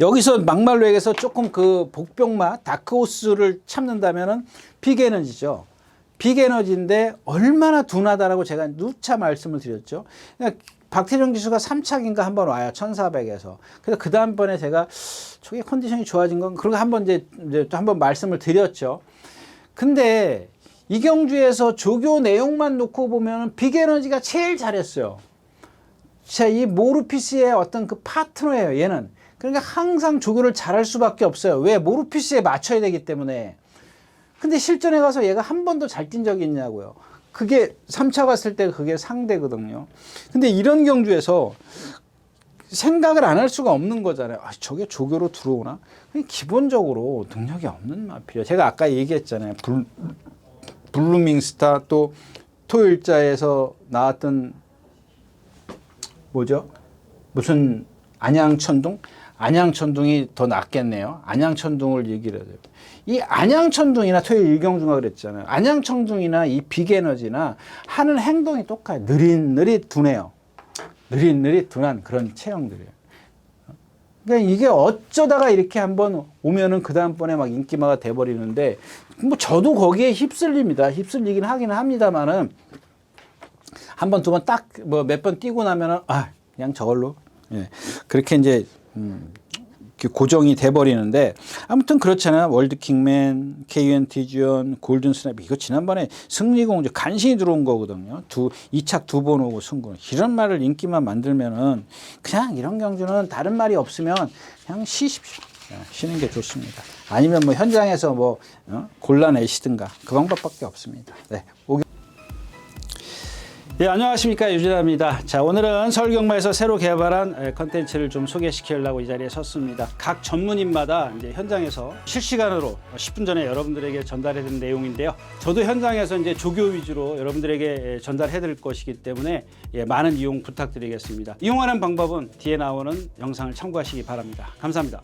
여기서 막말로 얘기해서 조금 그 복병맛 다크호스를 참는다면은 빅에너지죠. 빅에너지인데 얼마나 둔하다라고 제가 누차 말씀을 드렸죠. 그러니까 박태종 기수가 3착인가 한번 와요. 1400에서. 그래서 그 다음번에 제가 저게 컨디션이 좋아진 건, 그리고 한번 이제 또 한번 말씀을 드렸죠. 근데 이 경주에서 조교 내용만 놓고 보면 빅에너지가 제일 잘했어요. 자, 이 모르피스의 어떤 그 파트너예요, 얘는. 그러니까 항상 조교를 잘할 수밖에 없어요. 왜? 모르피스에 맞춰야 되기 때문에. 근데 실전에 가서 얘가 한 번도 잘 뛴 적이 있냐고요. 그게 3차 갔을 때 그게 상대거든요. 근데 이런 경주에서 생각을 안 할 수가 없는 거잖아요. 저게 조교로 들어오나? 기본적으로 능력이 없는 마필이에요. 제가 아까 얘기했잖아요. 블루밍스타, 또 토요일자에서 나왔던 뭐죠? 무슨 안양천둥? 안양천둥이 더 낫겠네요. 안양천둥을 얘기를 해요. 이 안양천둥이나 토요일 일경주가 그랬잖아요. 안양천둥이나 이 빅에너지나 하는 행동이 똑같아요. 느릿느릿 둔해요. 느릿느릿 둔한 그런 체형들이에요. 그러니까 이게 어쩌다가 이렇게 한번 오면은 그 다음번에 막 인기마가 돼버리는데, 뭐 저도 거기에 휩쓸립니다. 휩쓸리긴 하긴 합니다만은 한 번, 두 번 딱 뭐 몇 번 뛰고 나면은 그냥 저걸로, 예, 그렇게 이제 고정이 돼버리는데, 아무튼 그렇잖아요. 월드킹맨, KUNT 골든 스냅, 이거 지난번에 승리공주 간신히 들어온 거거든요. 2착 2번 오고 승부. 이런 말을 인기만 만들면은 그냥 이런 경주는 다른 말이 없으면 그냥 쉬십시오. 쉬는 게 좋습니다. 아니면 뭐 현장에서 뭐 골라내시든가 그 방법밖에 없습니다. 네. 네, 안녕하십니까, 유진아입니다. 자, 오늘은 서울경마에서 새로 개발한 컨텐츠를 좀 소개시키려고 이 자리에 섰습니다. 각 전문인마다 이제 현장에서 실시간으로 10분 전에 여러분들에게 전달해드린 내용인데요. 저도 현장에서 이제 조교 위주로 여러분들에게 전달해드릴 것이기 때문에 많은 이용 부탁드리겠습니다. 이용하는 방법은 뒤에 나오는 영상을 참고하시기 바랍니다. 감사합니다.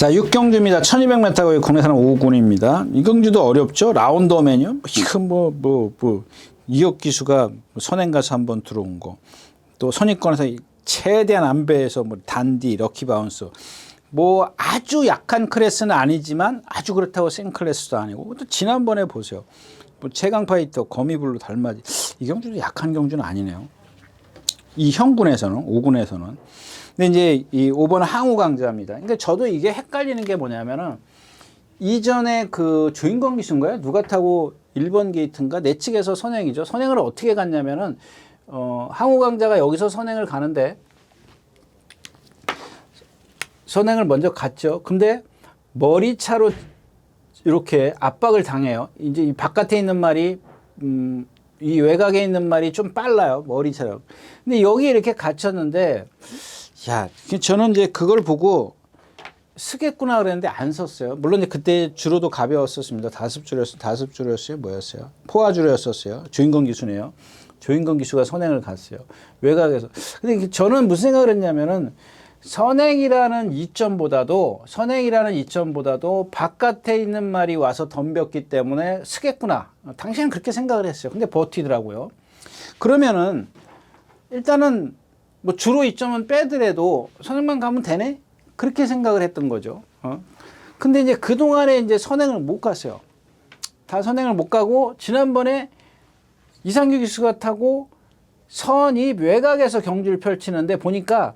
자, 육경주입니다. 1200m고 국내산은 5군입니다. 이 경주도 어렵죠. 라운더맨이요. 이거 이혁 기수가 선행 가서 한번 들어온 거. 또 선입권에서 최대한 안배해서 단디, 럭키 바운스. 아주 약한 클래스는 아니지만 아주 그렇다고 센 클래스도 아니고. 또 지난번에 보세요. 최강 파이터, 거미블루, 달맞이. 이 경주도 약한 경주는 아니네요. 이 형군에서는, 5군에서는. 근데 이제 이 5번 항우 강자입니다. 그러니까 저도 이게 헷갈리는 게 뭐냐면은 이전에 그 조인권 기수인가요? 누가 타고 1번 게이트인가? 내 측에서 선행이죠. 선행을 어떻게 갔냐면은 항우 강자가 여기서 선행을 가는데 선행을 먼저 갔죠. 근데 머리차로 이렇게 압박을 당해요. 이제 이 바깥에 있는 말이 이 외곽에 있는 말이 좀 빨라요. 머리차로. 근데 여기 이렇게 갇혔는데 야, 저는 이제 그걸 보고 쓰겠구나 그랬는데 안 썼어요. 물론 이제 그때 주로도 가벼웠었습니다. 다섯 주로였어요. 뭐였어요? 포화주로였었어요. 조인권 기수네요. 조인권 기수가 선행을 갔어요. 외곽에서. 근데 저는 무슨 생각을 했냐면은 선행이라는 이점보다도 바깥에 있는 말이 와서 덤볐기 때문에 쓰겠구나. 당시에는 그렇게 생각을 했어요. 근데 버티더라고요. 그러면은 일단은 주로 이점은 빼더라도 선행만 가면 되네? 그렇게 생각을 했던 거죠. 근데 이제 그동안에 이제 선행을 못 갔어요. 다 선행을 못 가고, 지난번에 이상규 기수가 타고 선이 외곽에서 경주를 펼치는데 보니까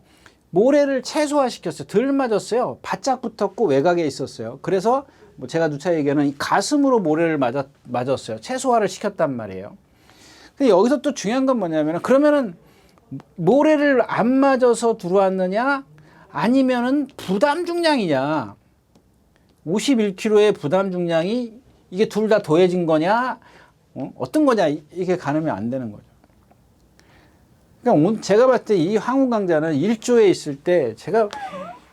모래를 최소화시켰어요. 덜 맞았어요. 바짝 붙었고 외곽에 있었어요. 그래서 제가 누차 얘기하는 가슴으로 모래를 맞았어요. 최소화를 시켰단 말이에요. 근데 여기서 또 중요한 건 뭐냐면, 그러면은 모래를 안 맞아서 들어왔느냐 아니면은 부담 중량이냐, 51kg의 부담 중량이 이게 둘 다 더해진 거냐, 어떤 거냐, 이게 가늠이 안 되는 거죠. 그러니까 제가 봤을 때 이 항우 강자는 1조에 있을 때 제가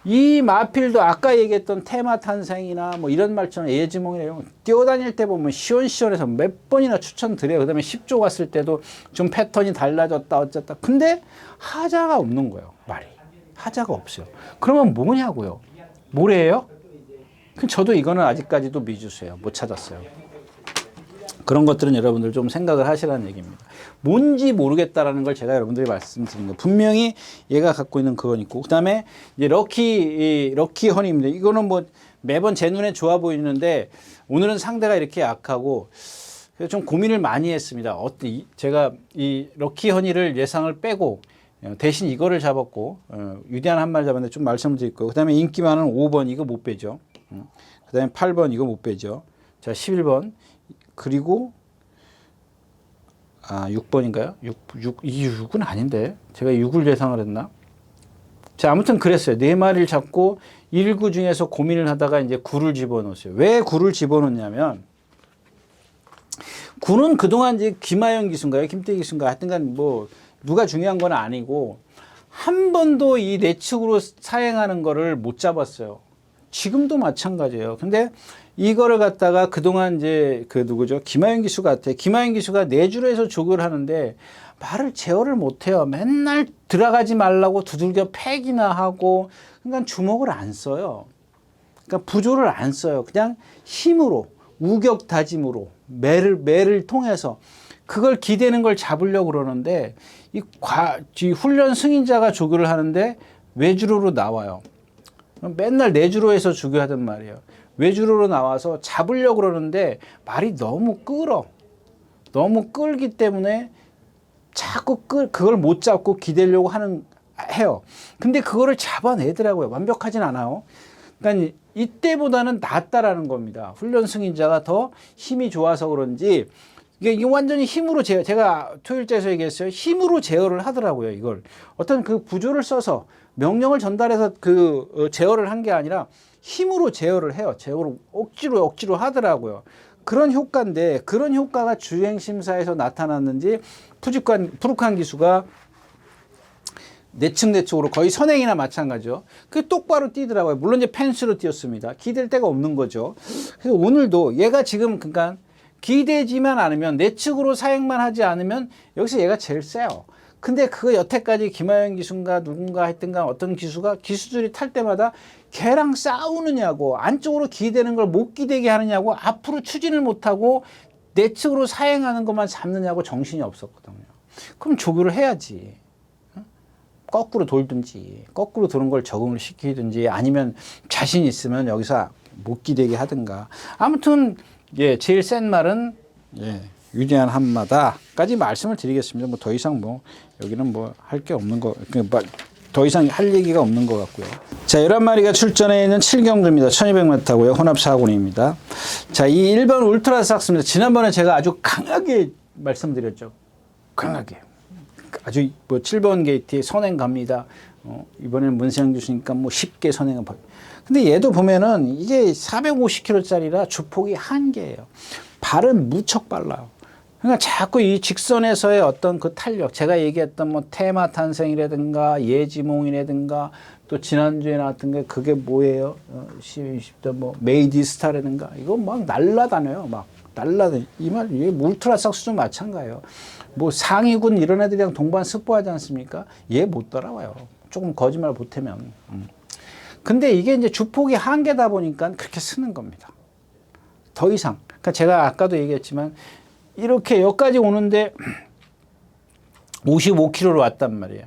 이 마필도 아까 얘기했던 테마 탄생이나 이런 말처럼 예지몽이나 이런 거 뛰어다닐 때 보면 시원시원해서 몇 번이나 추천드려요. 그 다음에 10조 갔을 때도 좀 패턴이 달라졌다 어쨌다. 근데 하자가 없는 거예요. 말이. 하자가 없어요. 그러면 뭐냐고요? 모래예요? 저도 이거는 아직까지도 미주수예요. 못 찾았어요. 그런 것들은 여러분들 좀 생각을 하시라는 얘기입니다. 뭔지 모르겠다라는 걸 제가 여러분들이 말씀드린 거. 분명히 얘가 갖고 있는 그건 있고, 그 다음에 이제 럭키 허니입니다. 이거는 매번 제 눈에 좋아 보이는데 오늘은 상대가 이렇게 약하고 그래서 좀 고민을 많이 했습니다. 제가 이 럭키 허니를 예상을 빼고 대신 이거를 잡았고, 유대한 한 마리 잡았는데 좀 말씀드릴 거고, 그 다음에 인기 많은 5번 이거 못 빼죠. 그 다음에 8번 이거 못 빼죠. 자, 11번. 그리고 6번인가요? 6은 아닌데 제가 6을 예상을 했나? 자, 아무튼 그랬어요. 4마리를 잡고 1구 중에서 고민을 하다가 이제 9를 집어넣었어요. 왜 9를 집어넣냐면 9는 그동안 이제 김하영 기수인가요? 김태희 기수인가? 하여튼간 누가 중요한 건 아니고 한 번도 이 내측으로 사행하는 거를 못 잡았어요. 지금도 마찬가지예요. 근데 이거를 갖다가 그동안 이제 누구죠? 김하영 기수 같아. 김하영 기수가 내주로 해서 조교를 하는데 말을 제어를 못해요. 맨날 들어가지 말라고 두들겨 패기나 하고, 그러니까 주먹을 안 써요. 그러니까 부조를 안 써요. 그냥 힘으로, 우격 다짐으로, 매를 통해서 그걸 기대는 걸 잡으려고 그러는데 이 훈련 승인자가 조교를 하는데 외주로로 나와요. 맨날 내주로 해서 조교하단 말이에요. 외주로로 나와서 잡으려고 그러는데 말이 너무 끌어. 너무 끌기 때문에 자꾸 그걸 못 잡고 기대려고 해요. 근데 그거를 잡아내더라고요. 완벽하진 않아요. 그러니까 이때보다는 낫다라는 겁니다. 훈련 승인자가 더 힘이 좋아서 그런지 이게 완전히 힘으로 제가 토요일째에서 얘기했어요. 힘으로 제어를 하더라고요. 이걸 어떤 그 부조를 써서 명령을 전달해서 제어를 한 게 아니라 힘으로 제어를 해요. 제어를 억지로 하더라고요. 그런 효과인데, 그런 효과가 주행심사에서 나타났는지 푸르칸 기수가 내측으로 거의 선행이나 마찬가지죠. 그 똑바로 뛰더라고요. 물론 이제 펜스로 뛰었습니다. 기댈 데가 없는 거죠. 그래서 오늘도 얘가 지금 그러니까 기대지만 않으면, 내측으로 사행만 하지 않으면 여기서 얘가 제일 세요. 근데 그 여태까지 김하영 기수인가 누군가 했든가 어떤 기수들이 탈 때마다 걔랑 싸우느냐고, 안쪽으로 기대는 걸 못 기대게 하느냐고, 앞으로 추진을 못하고 내측으로 사행하는 것만 잡느냐고 정신이 없었거든요. 그럼 조교를 해야지. 거꾸로 돌든지, 거꾸로 도는 걸 적응을 시키든지, 아니면 자신 있으면 여기서 못 기대게 하든가. 아무튼 예, 제일 센 말은 예, 위대한 한마다까지 말씀을 드리겠습니다. 뭐 더 이상 뭐 여기는 뭐 할 게 없는 거, 더 이상 할 얘기가 없는 것 같고요. 자, 11마리가 출전해 있는 7경주입니다. 1200m고요. 혼합 4군입니다. 자, 이 1번 울트라삭스입니다. 지난번에 제가 아주 강하게 말씀드렸죠. 강하게. 아주 뭐 7번 게이트에 선행 갑니다. 이번에는 문세영 교수니까 뭐 쉽게 선행을. 근데 얘도 보면은 이게 450km짜리라 주폭이 한계예요. 발은 무척 빨라요. 그러니까 자꾸 이 직선에서의 어떤 그 탄력, 제가 얘기했던 뭐 테마 탄생이라든가 예지몽이라든가 또 지난주에 나왔던 게 그게 뭐예요? 20대 뭐 메이디스타라든가 이거 막 날라다녀요. 막 날라다녀. 이 말, 이게 울트라삭스도 마찬가지예요. 뭐 상위군 이런 애들이랑 동반 습보하지 않습니까? 얘 못 따라와요. 조금 거짓말 보태면. 근데 이게 이제 주폭이 한계다 보니까 그렇게 쓰는 겁니다. 더 이상. 그러니까 제가 아까도 얘기했지만 이렇게 여기까지 오는데 55km로 왔단 말이에요.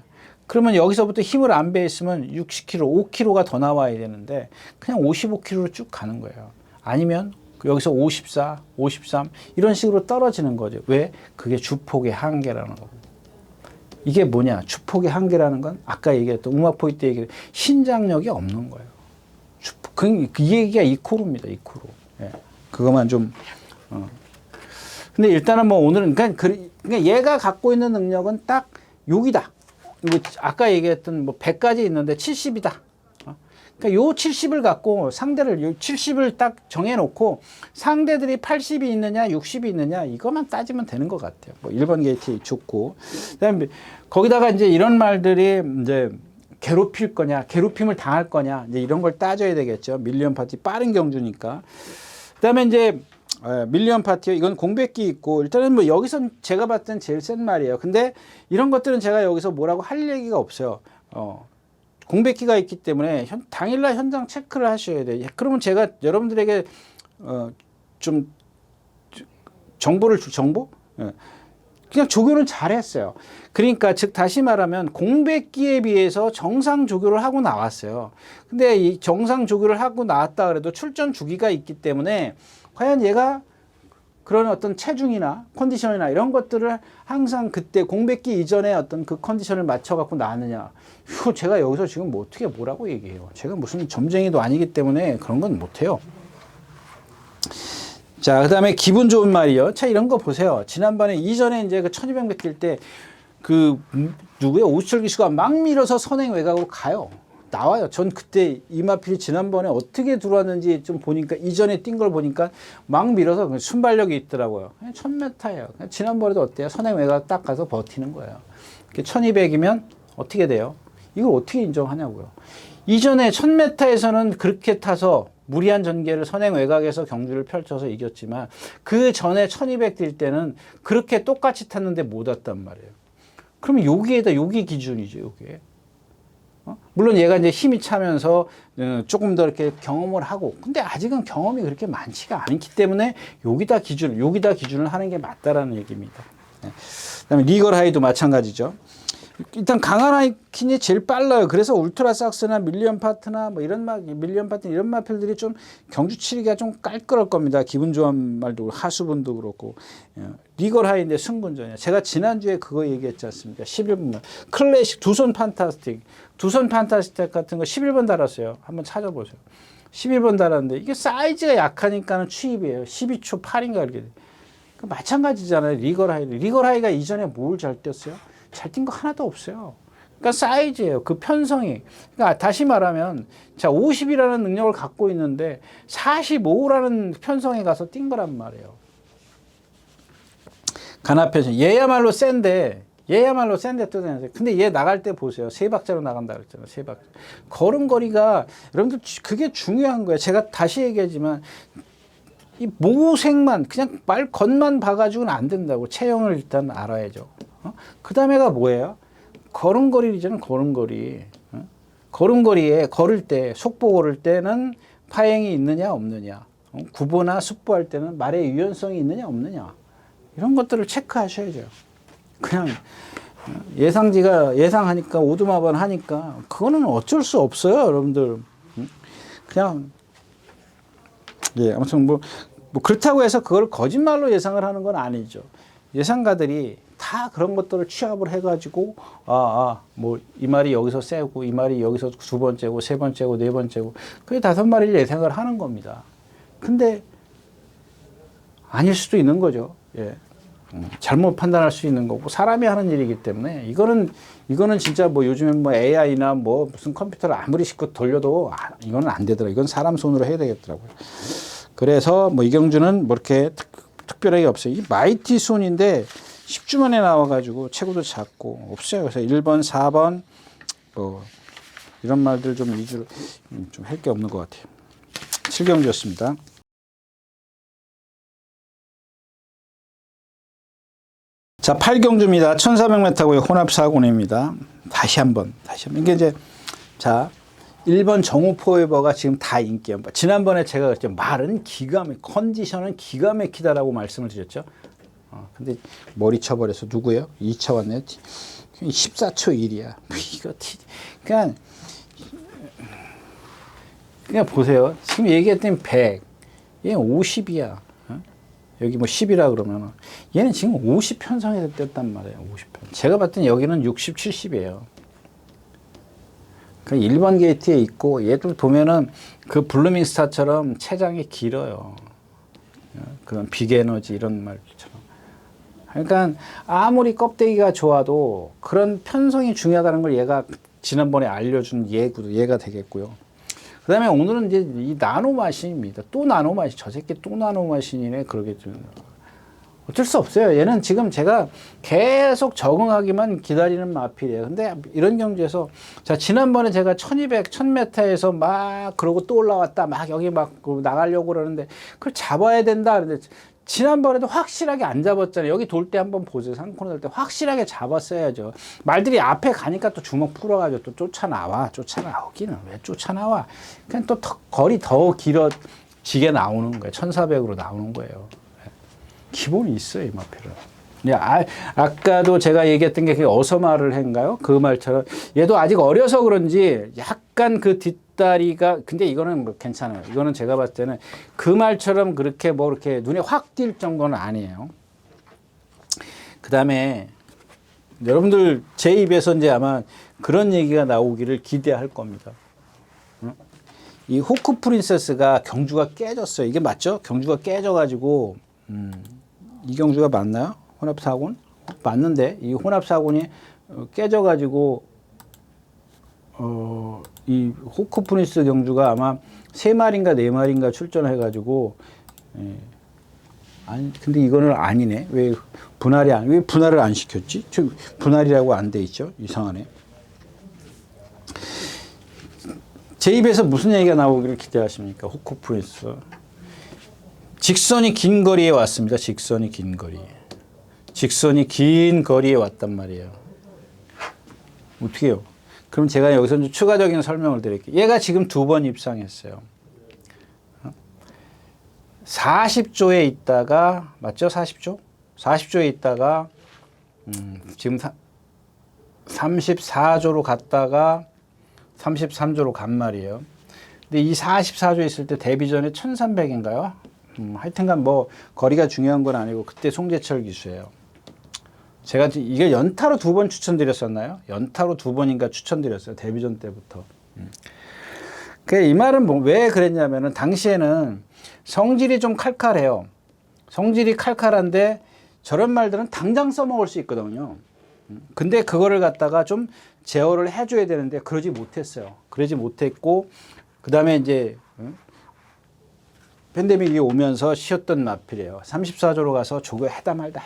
그러면 여기서부터 힘을 안 배했으면 60km, 5km가 더 나와야 되는데 그냥 55km로 쭉 가는 거예요. 아니면 여기서 54, 53 이런 식으로 떨어지는 거죠. 왜? 그게 주폭의 한계라는 거고. 이게 뭐냐? 주폭의 한계라는 건 아까 얘기했던 우마포이 때 얘기했던 신장력이 없는 거예요. 주폭. 그 얘기가 이코르입니다. 이코르. 예. 그것만 좀 근데 일단은 뭐 오늘은 그러니까 얘가 갖고 있는 능력은 딱 여기다. 뭐 아까 얘기했던 뭐 100까지 있는데 70이다. 그러니까 요 70을 갖고 상대를 요 70을 딱 정해놓고 상대들이 80이 있느냐 60이 있느냐 이것만 따지면 되는 것 같아요. 뭐 1번 게이트 좋고 그다음에 거기다가 이제 이런 말들이 이제 괴롭힐 거냐 괴롭힘을 당할 거냐 이제 이런 걸 따져야 되겠죠. 밀리언 파티 빠른 경주니까. 그다음에 이제 밀리언 파티요. 이건 공백기 있고 일단은 뭐 여기선 제가 봤을 땐 제일 센 말이에요. 근데 이런 것들은 제가 여기서 뭐라고 할 얘기가 없어요. 공백기가 있기 때문에 당일날 현장 체크를 하셔야 돼요. 그러면 제가 여러분들에게 좀 정보를 정보? 그냥 조교는 잘했어요. 그러니까 즉 다시 말하면 공백기에 비해서 정상 조교를 하고 나왔어요. 근데 이 정상 조교를 하고 나왔다 그래도 출전 주기가 있기 때문에 과연 얘가 그런 어떤 체중이나 컨디션이나 이런 것들을 항상 그때 공백기 이전에 어떤 그 컨디션을 맞춰 갖고 나왔느냐. 이거 제가 여기서 지금 뭐 어떻게 뭐라고 얘기해요. 제가 무슨 점쟁이도 아니기 때문에 그런 건 못해요. 자, 그 다음에 기분 좋은 말이요. 자, 이런 거 보세요. 지난번에 이전에 이제 그 1200m 뛸 때 그 누구예요? 오수철 기수가 막 밀어서 선행 외곽으로 가요. 나와요. 전 그때 이마필이 지난번에 어떻게 들어왔는지 좀 보니까 이전에 뛴 걸 보니까 막 밀어서 순발력이 있더라고요. 1000m예요. 지난번에도 어때요? 선행 외곽 딱 가서 버티는 거예요. 1200이면 어떻게 돼요? 이걸 어떻게 인정하냐고요. 이전에 1000m에서는 그렇게 타서 무리한 전개를 선행 외곽에서 경주를 펼쳐서 이겼지만 그 전에 1200 뛸 때는 그렇게 똑같이 탔는데 못 왔단 말이에요. 그러면 여기 기준이죠. 여기에. 물론 얘가 이제 힘이 차면서 조금 더 이렇게 경험을 하고 근데 아직은 경험이 그렇게 많지가 않기 때문에 여기다 기준을 하는 게 맞다라는 얘기입니다. 그다음에 리걸 하이도 마찬가지죠. 일단 강한 하이킨이 제일 빨라요. 그래서 울트라삭스나 밀리언 파트나 뭐 밀리언 파트 이런 마필들이 좀 경주 치기가 좀 깔끔할 겁니다. 기분 좋은 말도 하수분도 그렇고 리걸 하이인데 승분전이야. 제가 지난주에 그거 얘기했지 않습니까? 11분 클래식 두손 판타스틱 같은 거 11번 달았어요. 한번 찾아보세요. 11번 달았는데 이게 사이즈가 약하니까는 추입이에요. 12초 8인가 이렇게. 마찬가지잖아요. 리걸 하이가 이전에 뭘 잘 뛰었어요? 잘 뛴 거 하나도 없어요. 그러니까 사이즈예요. 그 편성이. 그러니까 다시 말하면 자 50이라는 능력을 갖고 있는데 45라는 편성에 가서 뛴 거란 말이에요. 간합 편성. 얘야말로 센데 뜯어내세요. 근데 얘 나갈 때 보세요. 3박자로 나간다 그랬잖아요. 3박자. 걸음걸이가 여러분들 그게 중요한 거예요. 제가 다시 얘기하지만 이 모색만 그냥 겉만 봐가지고는 안 된다고. 체형을 일단 알아야죠. 그 다음에가 뭐예요? 걸음걸이잖아, 걸음걸이. 걸음걸이에 걸을 때, 속보 걸을 때는 파행이 있느냐, 없느냐. 구보나 숙보할 때는 말의 유연성이 있느냐, 없느냐. 이런 것들을 체크하셔야죠. 그냥 예상지가 예상하니까 오두마번 하니까 그거는 어쩔 수 없어요, 여러분들. 그냥 예, 아무튼 뭐 그렇다고 해서 그걸 거짓말로 예상을 하는 건 아니죠. 예상가들이 다 그런 것들을 취합을 해가지고 뭐 이 말이 여기서 세고 이 말이 여기서 두 번째고 세 번째고 네 번째고 그게 다섯 마리를 예상을 하는 겁니다. 근데 아닐 수도 있는 거죠. 예. 잘못 판단할 수 있는 거고 사람이 하는 일이기 때문에 이거는 진짜 뭐 요즘엔 뭐 AI나 뭐 무슨 컴퓨터를 아무리 싣고 돌려도 이거는 안 되더라. 이건 사람 손으로 해야 되겠더라고요. 그래서 뭐 이경주는 뭐 이렇게 특별하게 없어요. 이 마이티 손인데 10주 만에 나와가지고 체구도 작고 없어요. 그래서 1번, 4번 뭐 이런 말들 좀 위주로 좀 할 게 없는 것 같아요. 7경주였습니다. 자, 8경주입니다. 1400m고요. 혼합사고입니다. 다시 한번. 이게 이제, 자, 1번 정우 포에버가 지금 다 인기예요. 지난번에 제가 그랬죠. 말은 컨디션은 기가 막히다라고 말씀을 드렸죠. 근데 머리 쳐버려서 누구예요? 2차 왔네요. 14초 1이야. 이거, 그냥 보세요. 지금 얘기했더니 100. 얘는 50이야. 여기 뭐 10이라 그러면 얘는 지금 50 편성해서 떴단 말이에요. 50편. 제가 봤더니 여기는 60, 70이에요. 그 1번 게이트에 있고 얘도 보면은 그 블루밍 스타처럼 체장이 길어요. 그런 빅에너지 이런 말처럼. 그러니까 아무리 껍데기가 좋아도 그런 편성이 중요하다는 걸 얘가 지난번에 알려준 얘가 되겠고요. 그 다음에 오늘은 이제 이 나노마신입니다. 또 나노마신. 저 새끼 또 나노마신이네. 그러겠죠. 어쩔 수 없어요. 얘는 지금 제가 계속 적응하기만 기다리는 마필이에요. 근데 이런 경주에서, 자, 지난번에 제가 1200, 1000m에서 막 그러고 또 올라왔다. 막 여기 막 나가려고 그러는데 그걸 잡아야 된다. 그런데 지난번에도 확실하게 안 잡았잖아요. 여기 돌 때 한번 보세요. 상코너 돌 때 확실하게 잡았어야죠. 말들이 앞에 가니까 또 주먹 풀어가지고 또 쫓아나오기는 왜 쫓아나와? 그냥 또 거리 더 길어지게 나오는 거예요. 1400으로 나오는 거예요. 기본이 있어요, 이 마필은. 아까도 제가 얘기했던 게 어서말을 한가요? 그 말처럼 얘도 아직 어려서 그런지 약간 그 뒷다리가, 근데 이거는 뭐 괜찮아요. 이거는 제가 봤을 때는 그 말처럼 그렇게 뭐 이렇게 눈에 확 띌 정도는 아니에요. 그 다음에 여러분들 제 입에서 이제 아마 그런 얘기가 나오기를 기대할 겁니다. 이 호크 프린세스가 경주가 깨졌어요. 이게 맞죠? 경주가 깨져가지고 이 경주가 맞나요? 혼합사고는? 맞는데 이 혼합사고는 깨져가지고 이 호크 프린스 경주가 아마 3마리인가 4마리인가 출전해가지고 아니 근데 이거는 아니네. 왜 분할을 안 시켰지? 분할이라고 안 돼 있죠? 이상하네. 제 입에서 무슨 얘기가 나오기를 기대하십니까? 호크 프린스. 직선이 긴 거리에 왔습니다. 직선이 긴 거리에 왔단 말이에요. 어떻게 해요? 그럼 제가 여기서 좀 추가적인 설명을 드릴게요. 얘가 지금 2번 입상했어요. 40조에 있다가, 맞죠? 40조? 40조에 있다가, 지금 34조로 갔다가 33조로 간 말이에요. 근데 이 44조에 있을 때 데뷔 전에 1300인가요? 하여튼간 뭐 거리가 중요한 건 아니고 그때 송재철 기수예요. 제가 이게 연타로 2번 추천드렸었나요? 연타로 2번인가 추천드렸어요. 데뷔전 때부터. 이 말은 왜 그랬냐면은 당시에는 성질이 좀 칼칼해요. 성질이 칼칼한데 저런 말들은 당장 써먹을 수 있거든요. 근데 그거를 갖다가 좀 제어를 해줘야 되는데 그러지 못했어요. 그러지 못했고 그 다음에 이제 팬데믹이 오면서 쉬었던 마필이에요. 34조로 가서 저거 하다 말다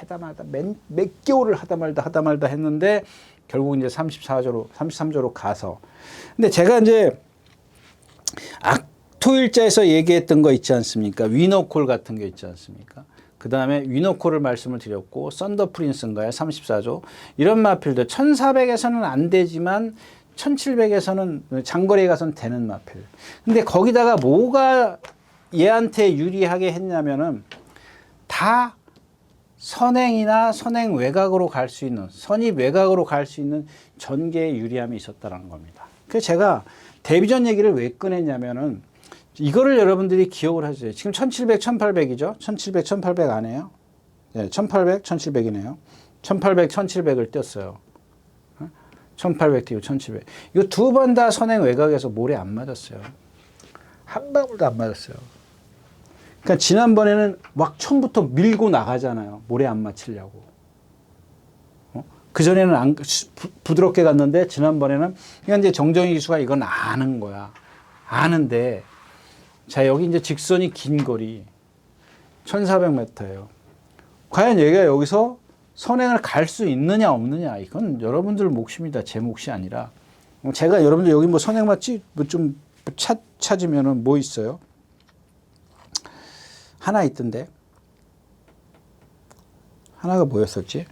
몇 개월을 하다 말다 했는데 결국 이제 33조로 가서. 근데 제가 이제 토일자에서 얘기했던 거 있지 않습니까? 위너콜 같은 거 있지 않습니까? 그 다음에 위너코를 말씀을 드렸고, 썬더 프린스인가요? 34조. 이런 마필들 1400에서는 안 되지만 1700에서는 장거리에 가서는 되는 마필. 근데 거기다가 뭐가 얘한테 유리하게 했냐면은 다 선행이나 선행 외곽으로 갈 수 있는, 선입 외곽으로 갈 수 있는 전개에 유리함이 있었다는 겁니다. 그래서 제가 데뷔전 얘기를 왜 꺼냈냐면은 이거를 여러분들이 기억을 하세요. 지금 1700, 1800이죠? 1700, 1800 아니에요? 네, 1800, 1700이네요. 1800, 1700을 띄었어요. 1800 띄고 1700. 이거 두 번 다 선행 외곽에서 모래 안 맞았어요. 한 방울도 안 맞았어요. 그러니까 지난번에는 막 처음부터 밀고 나가잖아요. 모래 안 맞추려고. 그전에는 부드럽게 갔는데 지난번에는 그냥 이제 정정희 기수가 이건 아는 거야. 아는데 자, 여기 이제 직선이 긴 거리 1400m예요. 과연 얘가 여기서 선행을 갈 수 있느냐 없느냐, 이건 여러분들 몫입니다. 제 몫이 아니라. 제가 여러분들 여기 뭐 선행 맞지 뭐 좀 찾으면은 뭐 있어요? 하나 있던데. 하나가 뭐였었지?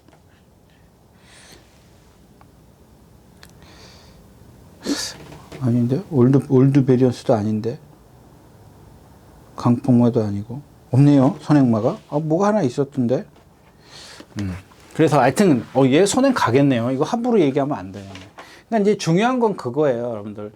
아닌데? 올드 베리언스도 아닌데? 강풍마도 아니고. 없네요, 선행마가. 아, 뭐가 하나 있었던데? 그래서 하여튼, 얘 선행 가겠네요. 이거 함부로 얘기하면 안 돼요. 그러니까 이제 중요한 건 그거예요, 여러분들.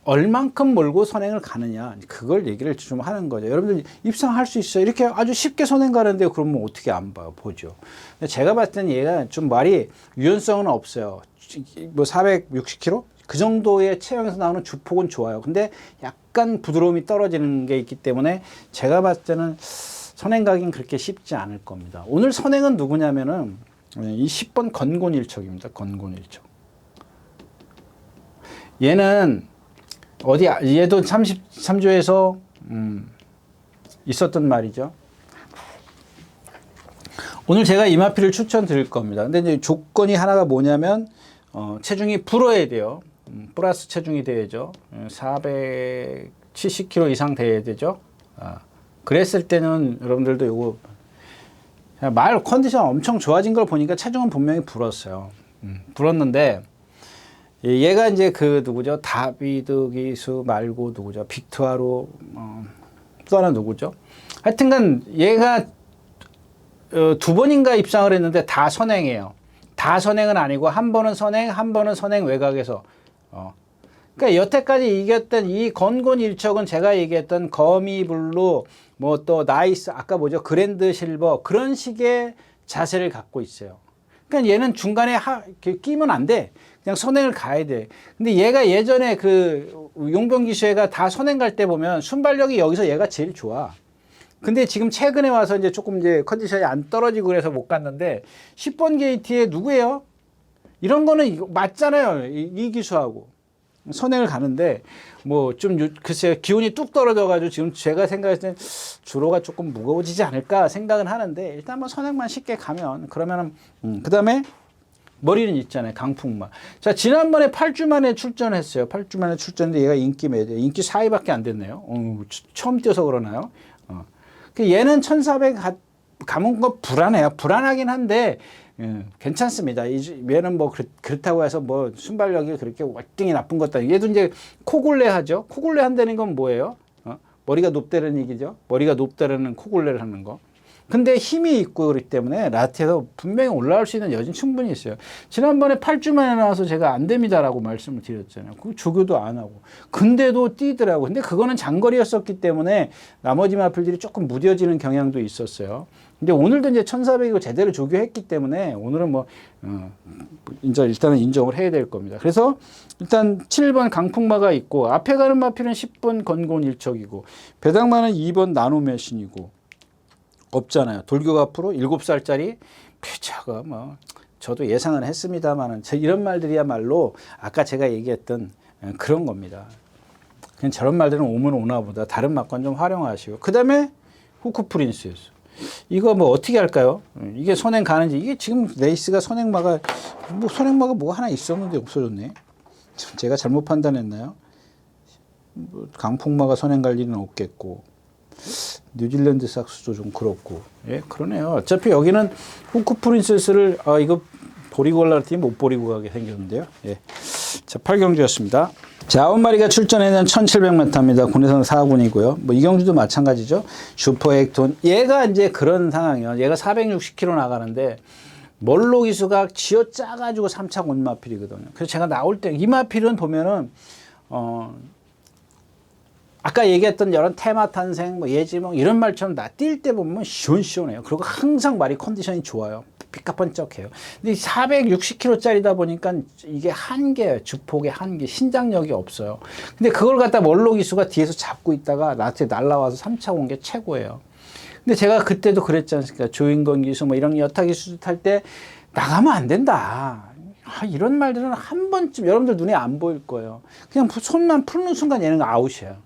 얼만큼 몰고 선행을 가느냐, 그걸 얘기를 좀 하는 거죠. 여러분들 입상할 수 있어요. 이렇게 아주 쉽게 선행 가는데 그러면 어떻게 안 봐요? 보죠. 근데 제가 봤을 때는 얘가 좀 말이 유연성은 없어요. 뭐 460km? 그 정도의 체형에서 나오는 주폭은 좋아요. 근데 약간 부드러움이 떨어지는 게 있기 때문에 제가 봤을 때는 선행 가긴 그렇게 쉽지 않을 겁니다. 오늘 선행은 누구냐면은 이 10번 건곤일척입니다. 건곤일척. 얘는 얘도 33조에서 있었던 말이죠. 오늘 제가 이 마필을 추천드릴 겁니다. 근데 이제 조건이 하나가 뭐냐면 체중이 불어야 돼요. 플러스 체중이 돼야죠. 470kg 이상 돼야 되죠. 그랬을 때는 여러분들도 요거 말 컨디션 엄청 좋아진 걸 보니까 체중은 분명히 불었어요. 불었는데 얘가 이제 그 누구죠? 다비드 기수 말고 누구죠? 빅투아로 또 하나 누구죠? 하여튼간 얘가 두 번인가 입상을 했는데 다 선행이에요. 다 선행은 아니고 한 번은 선행, 한 번은 선행 외곽에서. 그러니까 여태까지 이겼던 이 건곤일척은 제가 얘기했던 거미블루, 뭐 또 나이스, 아까 뭐죠? 그랜드 실버, 그런 식의 자세를 갖고 있어요. 그러니까 얘는 중간에 끼면 안 돼. 그냥 선행을 가야 돼. 근데 얘가 예전에 그 용병 기수회가 다 선행 갈 때 보면 순발력이 여기서 얘가 제일 좋아. 근데 지금 최근에 와서 이제 조금 이제 컨디션이 안 떨어지고 그래서 못 갔는데 10번 게이트에 누구예요? 이런 거는 맞잖아요. 이 기수하고. 선행을 가는데 뭐 좀 글쎄요, 기운이 뚝 떨어져가지고 지금 제가 생각했을 때 주로가 조금 무거워지지 않을까 생각은 하는데 일단 뭐 선행만 쉽게 가면 그러면은 그 다음에 머리는 있잖아요, 강풍마. 자, 지난번에 8주 만에 출전했어요. 8주 만에 출전인데 얘가 인기 4위밖에 안 됐네요. 처음 뛰어서 그러나요? 얘는 1400 가면 거 불안해요. 불안하긴 한데 괜찮습니다. 얘는 뭐 그렇다고 해서 뭐 순발력이 그렇게 월등히 나쁜 것도 아니고, 얘도 이제 코골레 하죠. 코골레 한다는 건 뭐예요? 머리가 높다는 얘기죠. 머리가 높다는 코골레를 하는 거. 근데 힘이 있고 그렇기 때문에 라트에서 분명히 올라올 수 있는 여지는 충분히 있어요. 지난번에 8주 만에 나와서 제가 안 됩니다라고 말씀을 드렸잖아요. 그 조교도 안 하고. 근데도 뛰더라고. 근데 그거는 장거리였었기 때문에 나머지 마필들이 조금 무뎌지는 경향도 있었어요. 근데 오늘도 이제 1400이고 제대로 조교했기 때문에 오늘은 뭐, 일단은 인정을 해야 될 겁니다. 그래서 일단 7번 강풍마가 있고, 앞에 가는 마필은 10번 건곤일척이고, 배당마는 2번 나노매신이고, 없잖아요. 돌격 앞으로 7살짜리 표차가 뭐 저도 예상은 했습니다만은 이런 말들이야말로 아까 제가 얘기했던 그런 겁니다. 그냥 저런 말들은 오면 오나 보다. 다른 맛관 좀 활용하시고. 그 다음에 후크 프린세스. 이거 뭐 어떻게 할까요? 이게 선행 가는지. 이게 지금 레이스가 선행마가 뭐 하나 있었는데 없어졌네. 제가 잘못 판단했나요? 뭐 강풍마가 선행 갈 일은 없겠고. 뉴질랜드 삭스도 좀 그렇고. 예, 그러네요. 어차피 여기는 후크 프린세스를, 이거 버리고 갈라 했더니 못 버리고 가게 생겼는데요. 예. 자, 8경주였습니다. 자, 9마리가 출전에는 1700m입니다. 군에서는 4군이고요. 뭐 이경주도 마찬가지죠. 슈퍼 액톤. 얘가 이제 그런 상황이에요. 얘가 460km 나가는데 멀로 기수가 쥐어 짜가지고 3차 온마필이거든요. 그래서 제가 나올 때 이 마필은 보면은 아까 얘기했던 이런 테마 탄생, 뭐 예지몽 이런 말처럼 나 뛸 때 보면 시원시원해요. 그리고 항상 말이 컨디션이 좋아요. 삐까번쩍해요. 근데 460kg짜리다 보니까 이게 한계예요. 주폭의 한계, 신장력이 없어요. 근데 그걸 갖다 멀로 기수가 뒤에서 잡고 있다가 나한테 날라와서 3차 온 게 최고예요. 근데 제가 그때도 그랬지 않습니까? 조인건 기수 뭐 이런 여타 기수 탈 때 나가면 안 된다. 이런 말들은 한 번쯤 여러분들 눈에 안 보일 거예요. 그냥 손만 푸는 순간 얘는 아웃이에요.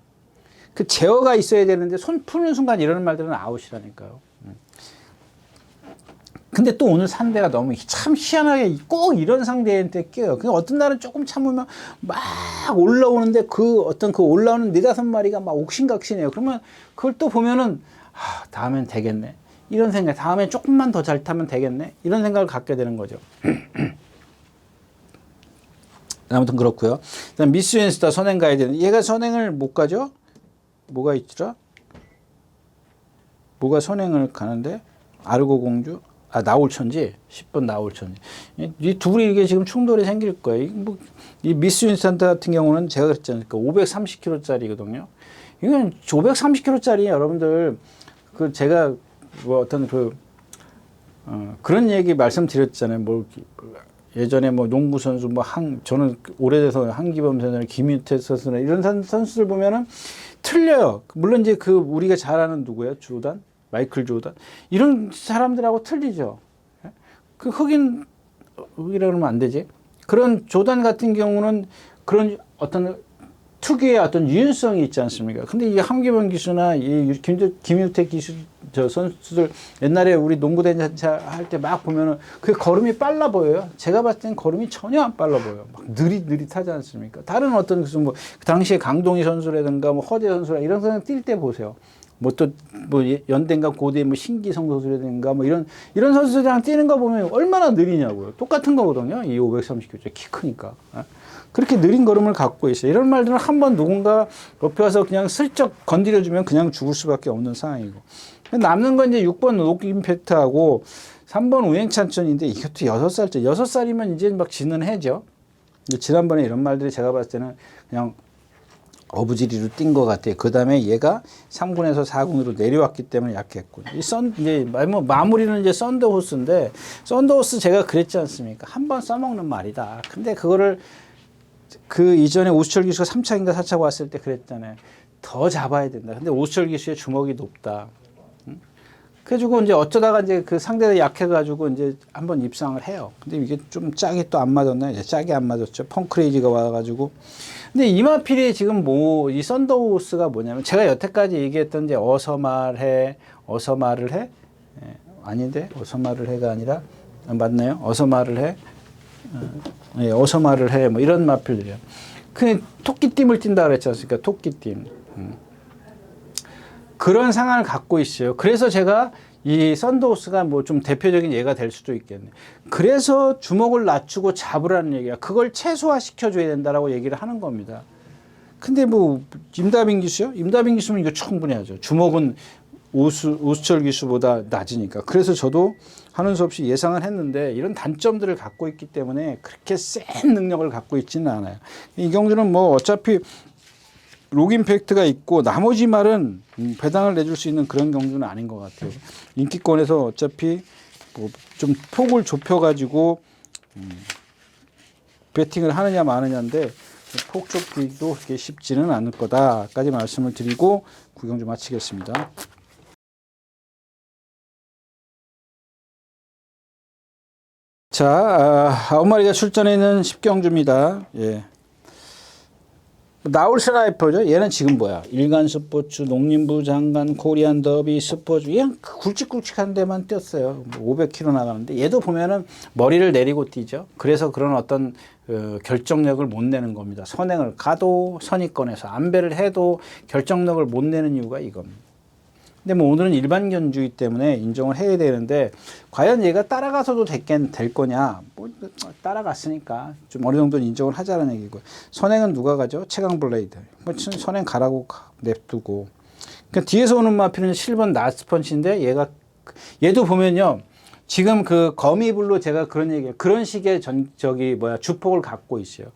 그 제어가 있어야 되는데 손 푸는 순간 이런 말들은 아웃이라니까요. 근데 또 오늘 상대가 너무 참 희한하게 꼭 이런 상대한테 껴요. 그냥 어떤 날은 조금 참으면 막 올라오는데 그 어떤 그 올라오는 4-5마리가 막 옥신각신해요. 그러면 그걸 또 보면은 다음엔 되겠네. 이런 생각, 다음에 조금만 더 잘 타면 되겠네. 이런 생각을 갖게 되는 거죠. 아무튼 그렇고요. 그다음 미스 웬스타 선행 가야 되는. 얘가 선행을 못 가죠? 뭐가 있더라? 뭐가 선행을 가는데? 아르고 공주? 나올천지? 10번 나올천지. 이 둘이 이게 지금 충돌이 생길 거예요. 이 미스 윈스턴트 같은 경우는 제가 그랬지 않습니까? 530kg짜리거든요. 이건 530kg짜리 여러분들, 제가 뭐 어떤 그런 얘기 말씀드렸잖아요. 뭐, 예전에 뭐 농구 선수, 저는 오래돼서 한기범 선수나 김유태 선수나 이런 선수들 보면은 틀려요. 물론 이제 우리가 잘 아는 누구예요? 조단? 마이클 조단? 이런 사람들하고 틀리죠. 흑인이라 그러면 안 되지. 그런 조단 같은 경우는 그런 어떤 특유의 어떤 유연성이 있지 않습니까? 근데 이 한기범 기수나 이 김유태 기수 저 선수들 옛날에 우리 농구 대잔차 할 때 막 보면은 그 걸음이 빨라 보여요. 제가 봤을 땐 걸음이 전혀 안 빨라 보여요. 막 느릿느릿하지 않습니까? 다른 어떤 그 당시에 강동희 선수라든가 뭐 허재 선수라 이런 선수 뛸 때 보세요. 뭐 연대인가 고대 뭐 신기성 선수라든가 뭐 이런 선수들이랑 뛰는 거 보면 얼마나 느리냐고요. 똑같은 거거든요. 이 530kg 키 크니까. 그렇게 느린 걸음을 갖고 있어요. 이런 말들은 한번 누군가 옆에 와서 그냥 슬쩍 건드려주면 그냥 죽을 수밖에 없는 상황이고. 남는 건 이제 6번 록 임팩트하고 3번 우행찬천인데 이것도 6살째. 6살이면 이제 막 지는 해죠. 지난번에 이런 말들이 제가 봤을 때는 그냥 어부지리로 뛴 것 같아요. 그 다음에 얘가 3군에서 4군으로 내려왔기 때문에 약했고. 이제 마무리는 이제 썬더호스인데, 썬더호스 제가 그랬지 않습니까? 한번 써먹는 말이다. 근데 그거를 그 이전에 오수철 기수가 3차인가 4차 왔을 때 그랬잖아요. 더 잡아야 된다. 근데 오수철 기수의 주먹이 높다. 그래가지고 이제 어쩌다가 이제 그 상대가 약해가지고 이제 한번 입상을 해요. 근데 이게 좀 짝이 또 안 맞았나? 이제 짝이 안 맞았죠. 펑크레이지가 와가지고. 근데 이마필이 지금 이 썬더호스가 뭐냐면 제가 여태까지 얘기했던 이제 어서 말을 해? 아닌데? 어서 말을 해가 아니라, 맞나요? 어서 말을 해? 어서 말을 해. 뭐 이런 마필들이에요. 그 토끼띠을 띈다 그랬지 않습니까? 토끼띠. 그런 상황을 갖고 있어요. 그래서 제가 이 썬더호스가 뭐 좀 대표적인 예가 될 수도 있겠네. 그래서 주먹을 낮추고 잡으라는 얘기야. 그걸 최소화 시켜줘야 된다라고 얘기를 하는 겁니다. 근데 뭐 임다빈 기수요? 임다빈 기수면 이거 충분히 하죠. 주먹은 오수철 기수보다 낮으니까. 그래서 저도 하는 수 없이 예상을 했는데 이런 단점들을 갖고 있기 때문에 그렇게 센 능력을 갖고 있지는 않아요. 이 경주는 뭐 어차피 록임팩트가 있고 나머지 말은 배당을 내줄 수 있는 그런 경주는 아닌 것 같아요. 인기권에서 어차피 뭐 좀 폭을 좁혀가지고 배팅을 하느냐 마느냐인데 폭 좁기도 그렇게 쉽지는 않을 거다까지 말씀을 드리고 구경 좀 마치겠습니다. 자, 9마리가 출전해 있는 10경주입니다. 예. 나올 스나이퍼죠. 얘는 지금 뭐야? 일간 스포츠, 농림부 장관, 코리안 더비, 스포츠. 그냥 굵직굵직한 데만 뛰었어요. 500km 나가는데 얘도 보면은 머리를 내리고 뛰죠. 그래서 그런 어떤 결정력을 못 내는 겁니다. 선행을 가도 선입권에서 안배를 해도 결정력을 못 내는 이유가 이겁니다. 근데 뭐 오늘은 일반견주의 때문에 인정을 해야 되는데 과연 얘가 따라가서도 될 거냐? 뭐 따라갔으니까 좀 어느 정도는 인정을 하자는 얘기고. 선행은 누가 가죠? 최강 블레이드. 뭐 선행 가라고 냅두고. 그러니까 뒤에서 오는 마피는 7번 나스펀치인데 얘도 보면요. 지금 그 거미블로 제가 그런 얘기해요. 그런 식의 주폭을 갖고 있어요.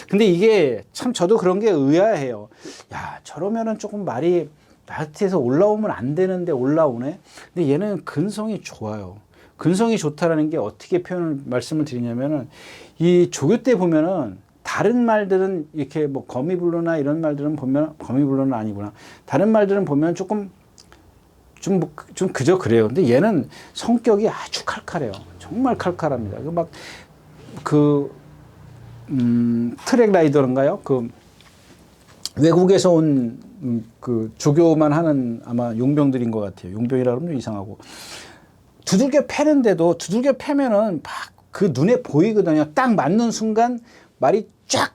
근데 이게 참 저도 그런 게 의아해요. 야, 저러면은 조금 말이 나트에서 올라오면 안 되는데 올라오네. 근데 얘는 근성이 좋아요. 근성이 좋다라는 게 어떻게 말씀을 드리냐면은 이 조교 때 보면은 다른 말들은 이렇게 뭐 거미블루나 이런 말들은 보면 거미블루는 아니구나. 다른 말들은 보면 좀 그저 그래요. 근데 얘는 성격이 아주 칼칼해요. 정말 칼칼합니다. 트랙 라이더인가요? 외국에서 온 조교만 하는 아마 용병들인 것 같아요. 용병이라 그러면 좀 이상하고. 두들겨 패는데도 두들겨 패면은 막 그 눈에 보이거든요. 딱 맞는 순간 말이 쫙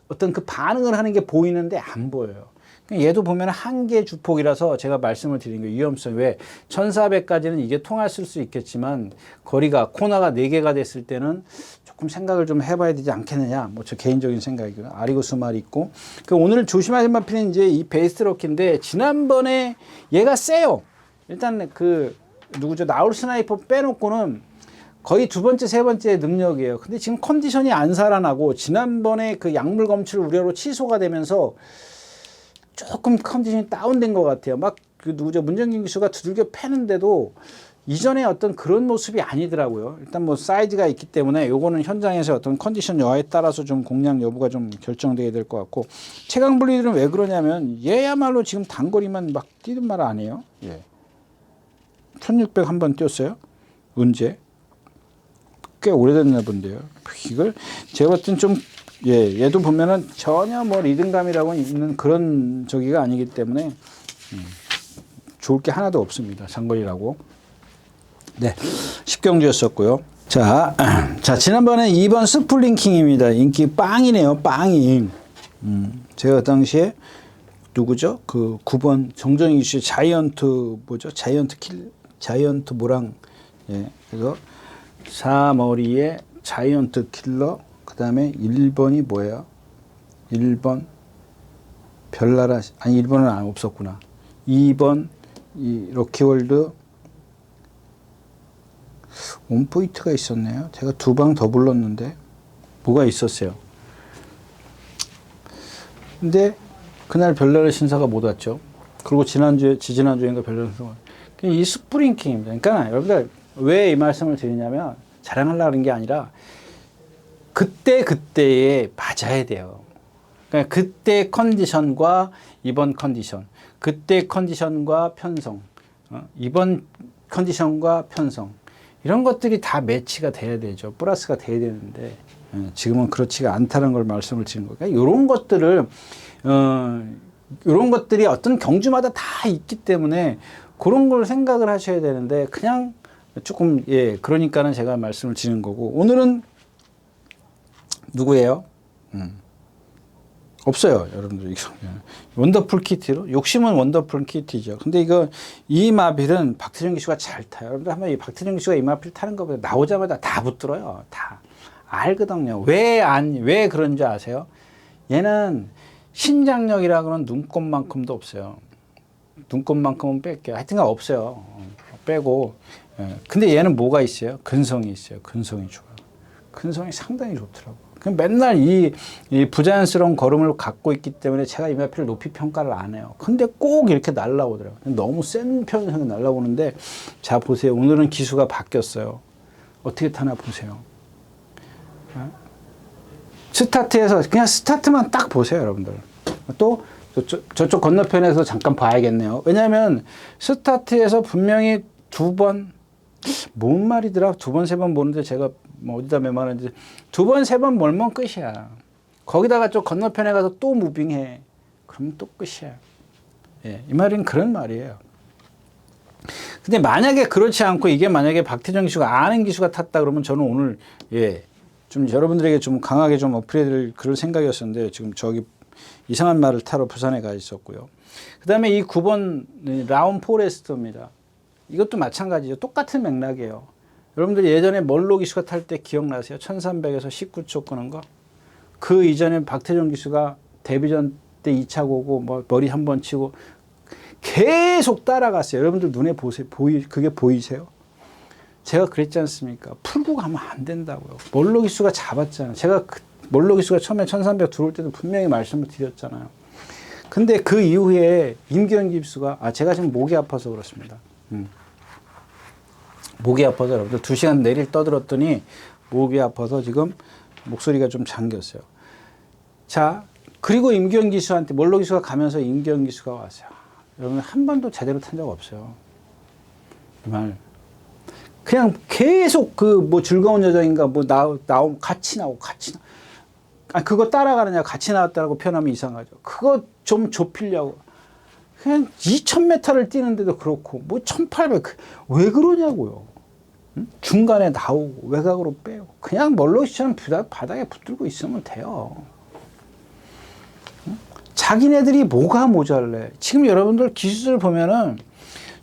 어떤 그 반응을 하는 게 보이는데 안 보여요. 얘도 보면 한계 주폭이라서 제가 말씀을 드린 거예요. 위험성. 왜? 1400까지는 이게 통했을 수 있겠지만 코너가 4개가 됐을 때는 조금 생각을 좀 해봐야 되지 않겠느냐. 뭐 저 개인적인 생각이고요. 아리고스 말이 있고. 오늘 조심하실 마피는 이제 이 베이스트럭인데 지난번에 얘가 세요. 일단 누구죠? 나울 스나이퍼 빼놓고는 거의 두 번째, 세 번째 능력이에요. 근데 지금 컨디션이 안 살아나고 지난번에 그 약물 검출 우려로 취소가 되면서 조금 컨디션이 다운된 것 같아요. 누구죠? 문정균 기수가 두들겨 패는데도 이전에 어떤 그런 모습이 아니더라고요. 일단 뭐 사이즈가 있기 때문에 요거는 현장에서 어떤 컨디션 여하에 따라서 좀 공략 여부가 좀 결정되게 될 것 같고. 최강 블리들은 왜 그러냐면 얘야말로 지금 단거리만 막 뛰는 말 아니에요. 예. 1600 한번 뛰었어요. 언제? 꽤 오래됐나 본데요. 이걸 제가 봤을 땐 얘도 보면은 전혀 뭐 리듬감이라고 있는 그런 저기가 아니기 때문에 좋을 게 하나도 없습니다. 장거리라고. 네, 10경주였었고요. 자, 지난번에 2번 스플링킹입니다. 인기 빵이네요. 빵이. 제가 당시에 누구죠? 9번 정정희 씨 자이언트 자이언트 모랑. 예, 그래서 4머리에 자이언트 킬러. 그 다음에 1번이 뭐예요? 1번 별나라, 아니 1번은 없었구나. 2번 이 럭키월드 온포인트가 있었네요. 제가 2방 더 불렀는데 뭐가 있었어요. 근데 그날 별나라 신사가 못 왔죠. 그리고 지지난주인가 별나라 신사가. 이 스프링킹입니다. 그러니까 여러분들 왜 이 말씀을 드리냐면 자랑하려는 게 아니라 그때에 맞아야 돼요. 그러니까 그때 컨디션과 이번 컨디션, 그때 컨디션과 편성, 이번 컨디션과 편성, 이런 것들이 다 매치가 돼야 되죠. 플러스가 돼야 되는데 지금은 그렇지가 않다는 걸 말씀을 드린 거예요. 그러니까 이런 것들이 어떤 경주마다 다 있기 때문에 그런 걸 생각을 하셔야 되는데 그냥 조금 그러니까는 제가 말씀을 드리는 거고. 오늘은 누구예요? 없어요, 여러분들. 원더풀 키트로 욕심은 원더풀 키트죠. 근데 이 마필은 박태정 기수가 잘 타요. 여러분들 한번 이 박태정 기수가 이 마필 타는 것보다 나오자마자 다 붙들어요. 다 알거든요. 왜 그런지 아세요? 얘는 신장력이라고는 눈곱만큼도 없어요. 눈곱만큼은 뺄게요. 하여튼간 없어요. 빼고. 근데 얘는 뭐가 있어요? 근성이 있어요. 근성이 좋아요. 근성이 상당히 좋더라고요. 맨날 이 부자연스러운 걸음을 갖고 있기 때문에 제가 이 마필을 높이 평가를 안 해요. 근데 꼭 이렇게 날라오더라고요. 너무 센 편에서 날라오는데, 자, 보세요. 오늘은 기수가 바뀌었어요. 어떻게 타나 보세요. 스타트에서 그냥 스타트만 딱 보세요, 여러분들. 또 저쪽 건너편에서 잠깐 봐야겠네요. 왜냐하면 스타트에서 분명히 뭔 말이더라? 2번, 3번 보는데 제가 뭐 어디다 메모하는지 2번, 3번 몰면 끝이야. 거기다가 저 건너편에 가서 또 무빙해. 그러면 또 끝이야. 예, 이 말은 그런 말이에요. 근데 만약에 그렇지 않고 이게 만약에 박태정 기수가 아는 기수가 탔다 그러면 저는 오늘 좀 여러분들에게 좀 강하게 좀 어필해드릴 그런 생각이었었는데 지금 저기 이상한 말을 타러 부산에 가 있었고요. 그 다음에 이 9번 라운 포레스트입니다. 이것도 마찬가지죠. 똑같은 맥락이에요. 여러분들 예전에 멀로 기수가 탈 때 기억나세요? 1300에서 19초 끄는 거. 그 이전에 박태종 기수가 데뷔전 때 2차 고고 뭐 머리 한번 치고 계속 따라갔어요. 여러분들 눈에 보세요. 그게 보이세요? 제가 그랬지 않습니까? 풀고 가면 안 된다고요. 멀로 기수가 잡았잖아요. 제가 멀로 기수가 처음에 1300 들어올 때도 분명히 말씀을 드렸잖아요. 근데 그 이후에 임기현 기수가 제가 지금 목이 아파서 그렇습니다. 목이 아파서 여러분들 2시간 내릴 떠들었더니 목이 아파서 지금 목소리가 좀 잠겼어요. 자, 그리고 임기현 기수한테 멀로 기수가 가면서 임기현 기수가 왔어요. 여러분 한 번도 제대로 탄 적 없어요. 정말 그냥 계속 그 뭐 즐거운 여정인가 뭐 같이 나오고 그거 따라가느냐 같이 나왔다라고 표현하면 이상하죠. 그거 좀 좁히려고 그냥 2000m를 뛰는데도 그렇고 뭐 1800 왜 그러냐고요. 응? 중간에 나오고 외곽으로 빼고 그냥 멀로시처럼 바닥에 붙들고 있으면 돼요. 응? 자기네들이 뭐가 모자래. 지금 여러분들 기술을 보면은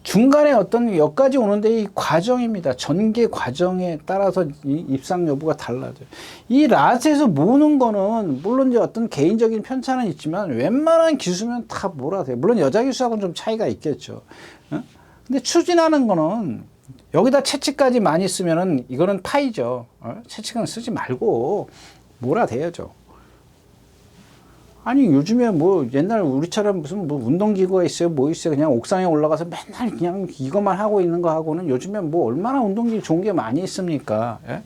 중간에 어떤 역까지 오는데 이 과정입니다. 전개 과정에 따라서 이 입상 여부가 달라져요. 이 라스에서 모으는 거는 물론 이제 어떤 개인적인 편차는 있지만 웬만한 기수면 다 몰아돼요. 물론 여자 기수하고는 좀 차이가 있겠죠. 어? 근데 추진하는 거는 여기다 채찍까지 많이 쓰면은 이거는 파이죠. 채찍은 쓰지 말고 몰아대야죠. 아니 요즘에 뭐 옛날 우리처럼 무슨 뭐 운동기구가 있어요 뭐 있어요 그냥 옥상에 올라가서 맨날 그냥 이것만 하고 있는 거 하고는 요즘에 뭐 얼마나 운동기구 좋은 게 많이 있습니까? 예?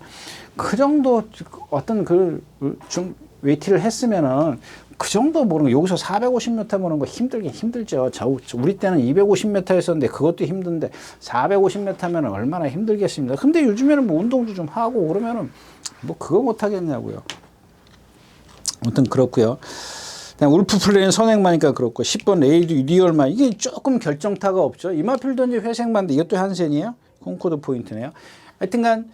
그 정도 어떤 그 좀 웨이트를 했으면은 그 정도 모르는 거 여기서 450m 모는 거 힘들긴 힘들죠. 우리 때는 250m였었는데 그것도 힘든데 450m면 얼마나 힘들겠습니까? 근데 요즘에는 뭐 운동도 좀 하고 그러면은 뭐 그거 못 하겠냐고요. 아무튼 그렇고요. 울프 플레이는 선행마니까 그렇고 10번 리얼마 이게 조금 결정타가 없죠. 이마필도 이제 회색만데 이것도 한센이에요. 콩코드 포인트네요. 하여튼간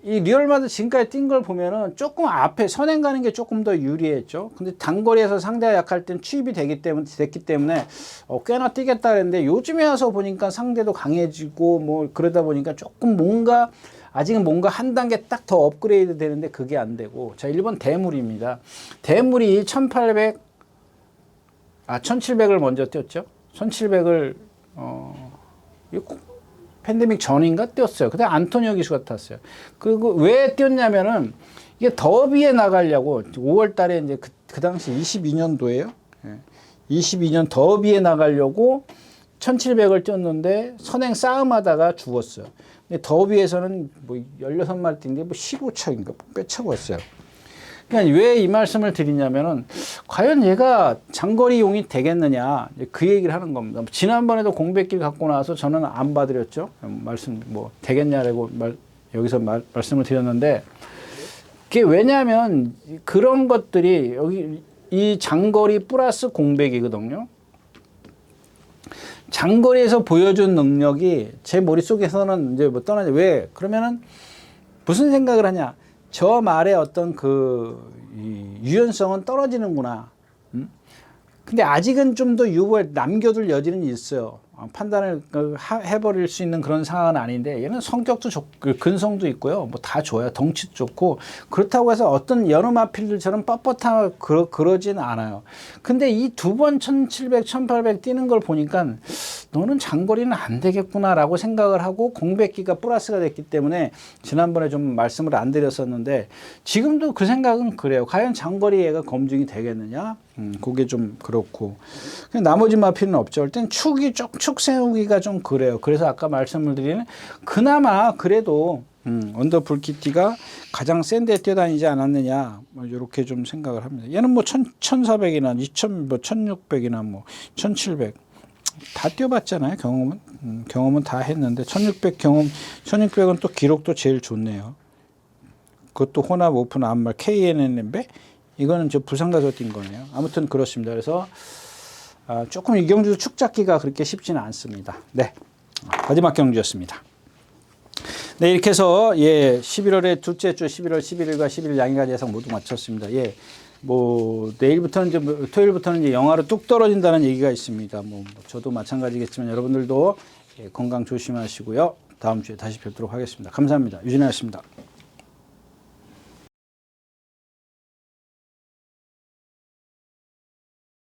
이 리얼마도 지금까지 뛴 걸 보면은 조금 앞에 선행 가는 게 조금 더 유리했죠. 근데 단거리에서 상대가 약할 땐 투입이 됐기 때문에 꽤나 뛰겠다 그랬는데 요즘에 와서 보니까 상대도 강해지고 뭐 그러다 보니까 조금 뭔가 아직은 뭔가 한 단계 딱 더 업그레이드 되는데 그게 안 되고. 자, 1번 대물입니다. 대물이 1700을 먼저 뛰었죠. 1700을, 팬데믹 전인가 뛰었어요. 그때 안토니오 기수가 탔어요. 그리고 왜 뛰었냐면은 이게 더비에 나가려고 5월 달에 이제 그 당시 22년도에요. 22년 더비에 나가려고 1700을 뛰었는데 선행 싸움하다가 죽었어요. 근데 더비에서는 뭐 16마리 뛴데 뭐 15차인가 빼차고 왔어요. 그러니까 왜 이 말씀을 드리냐면은 과연 얘가 장거리용이 되겠느냐 그 얘기를 하는 겁니다. 지난번에도 공백길 갖고 나와서 저는 안 봐드렸죠. 말씀 뭐 되겠냐라고 여기서 말씀을 드렸는데 그게 왜냐하면 그런 것들이 여기 이 장거리 플러스 공백이거든요. 장거리에서 보여준 능력이 제 머릿속에서는 이제 뭐 떠나냐. 왜? 그러면은 무슨 생각을 하냐. 저 말의 어떤 유연성은 떨어지는구나. 근데 아직은 좀 더 남겨둘 여지는 있어요. 판단을 해버릴 수 있는 그런 상황은 아닌데 얘는 성격도 근성도 있고요. 뭐 다 좋아요. 덩치도 좋고 그렇다고 해서 어떤 여러 마필들처럼 뻣뻣하고 그러진 않아요. 근데 이 2번 1700, 1800 뛰는 걸 보니까 너는 장거리는 안 되겠구나라고 생각을 하고 공백기가 플러스가 됐기 때문에 지난번에 좀 말씀을 안 드렸었는데 지금도 그 생각은 그래요. 과연 장거리 얘가 검증이 되겠느냐? 그게 좀 그렇고 나머지 마필은 없죠. 일단 축 세우기가 좀 그래요. 그래서 아까 말씀을 드리는 그나마 그래도 언더 불키티가 가장 센 데 뛰어다니지 않았느냐 뭐 이렇게 좀 생각을 합니다. 얘는 뭐 1400이나 2000, 뭐 1600이나 뭐 1700 다 뛰어봤잖아요. 경험은 다 했는데 1600은 또 기록도 제일 좋네요. 그것도 혼합 오픈 암말 KNNB 이거는 저 부산 가서 뛴 거네요. 아무튼 그렇습니다. 그래서 조금 이 경주도 축 잡기가 그렇게 쉽지는 않습니다. 네, 마지막 경주였습니다. 네, 이렇게 해서 예, 11월의 둘째 주 11월 11일과 11일 양일간 예상 모두 마쳤습니다. 예. 뭐 내일부터는 이제 토요일부터는 이제 영하로 뚝 떨어진다는 얘기가 있습니다. 뭐 저도 마찬가지겠지만 여러분들도 예, 건강 조심하시고요. 다음 주에 다시 뵙도록 하겠습니다. 감사합니다. 유진아였습니다.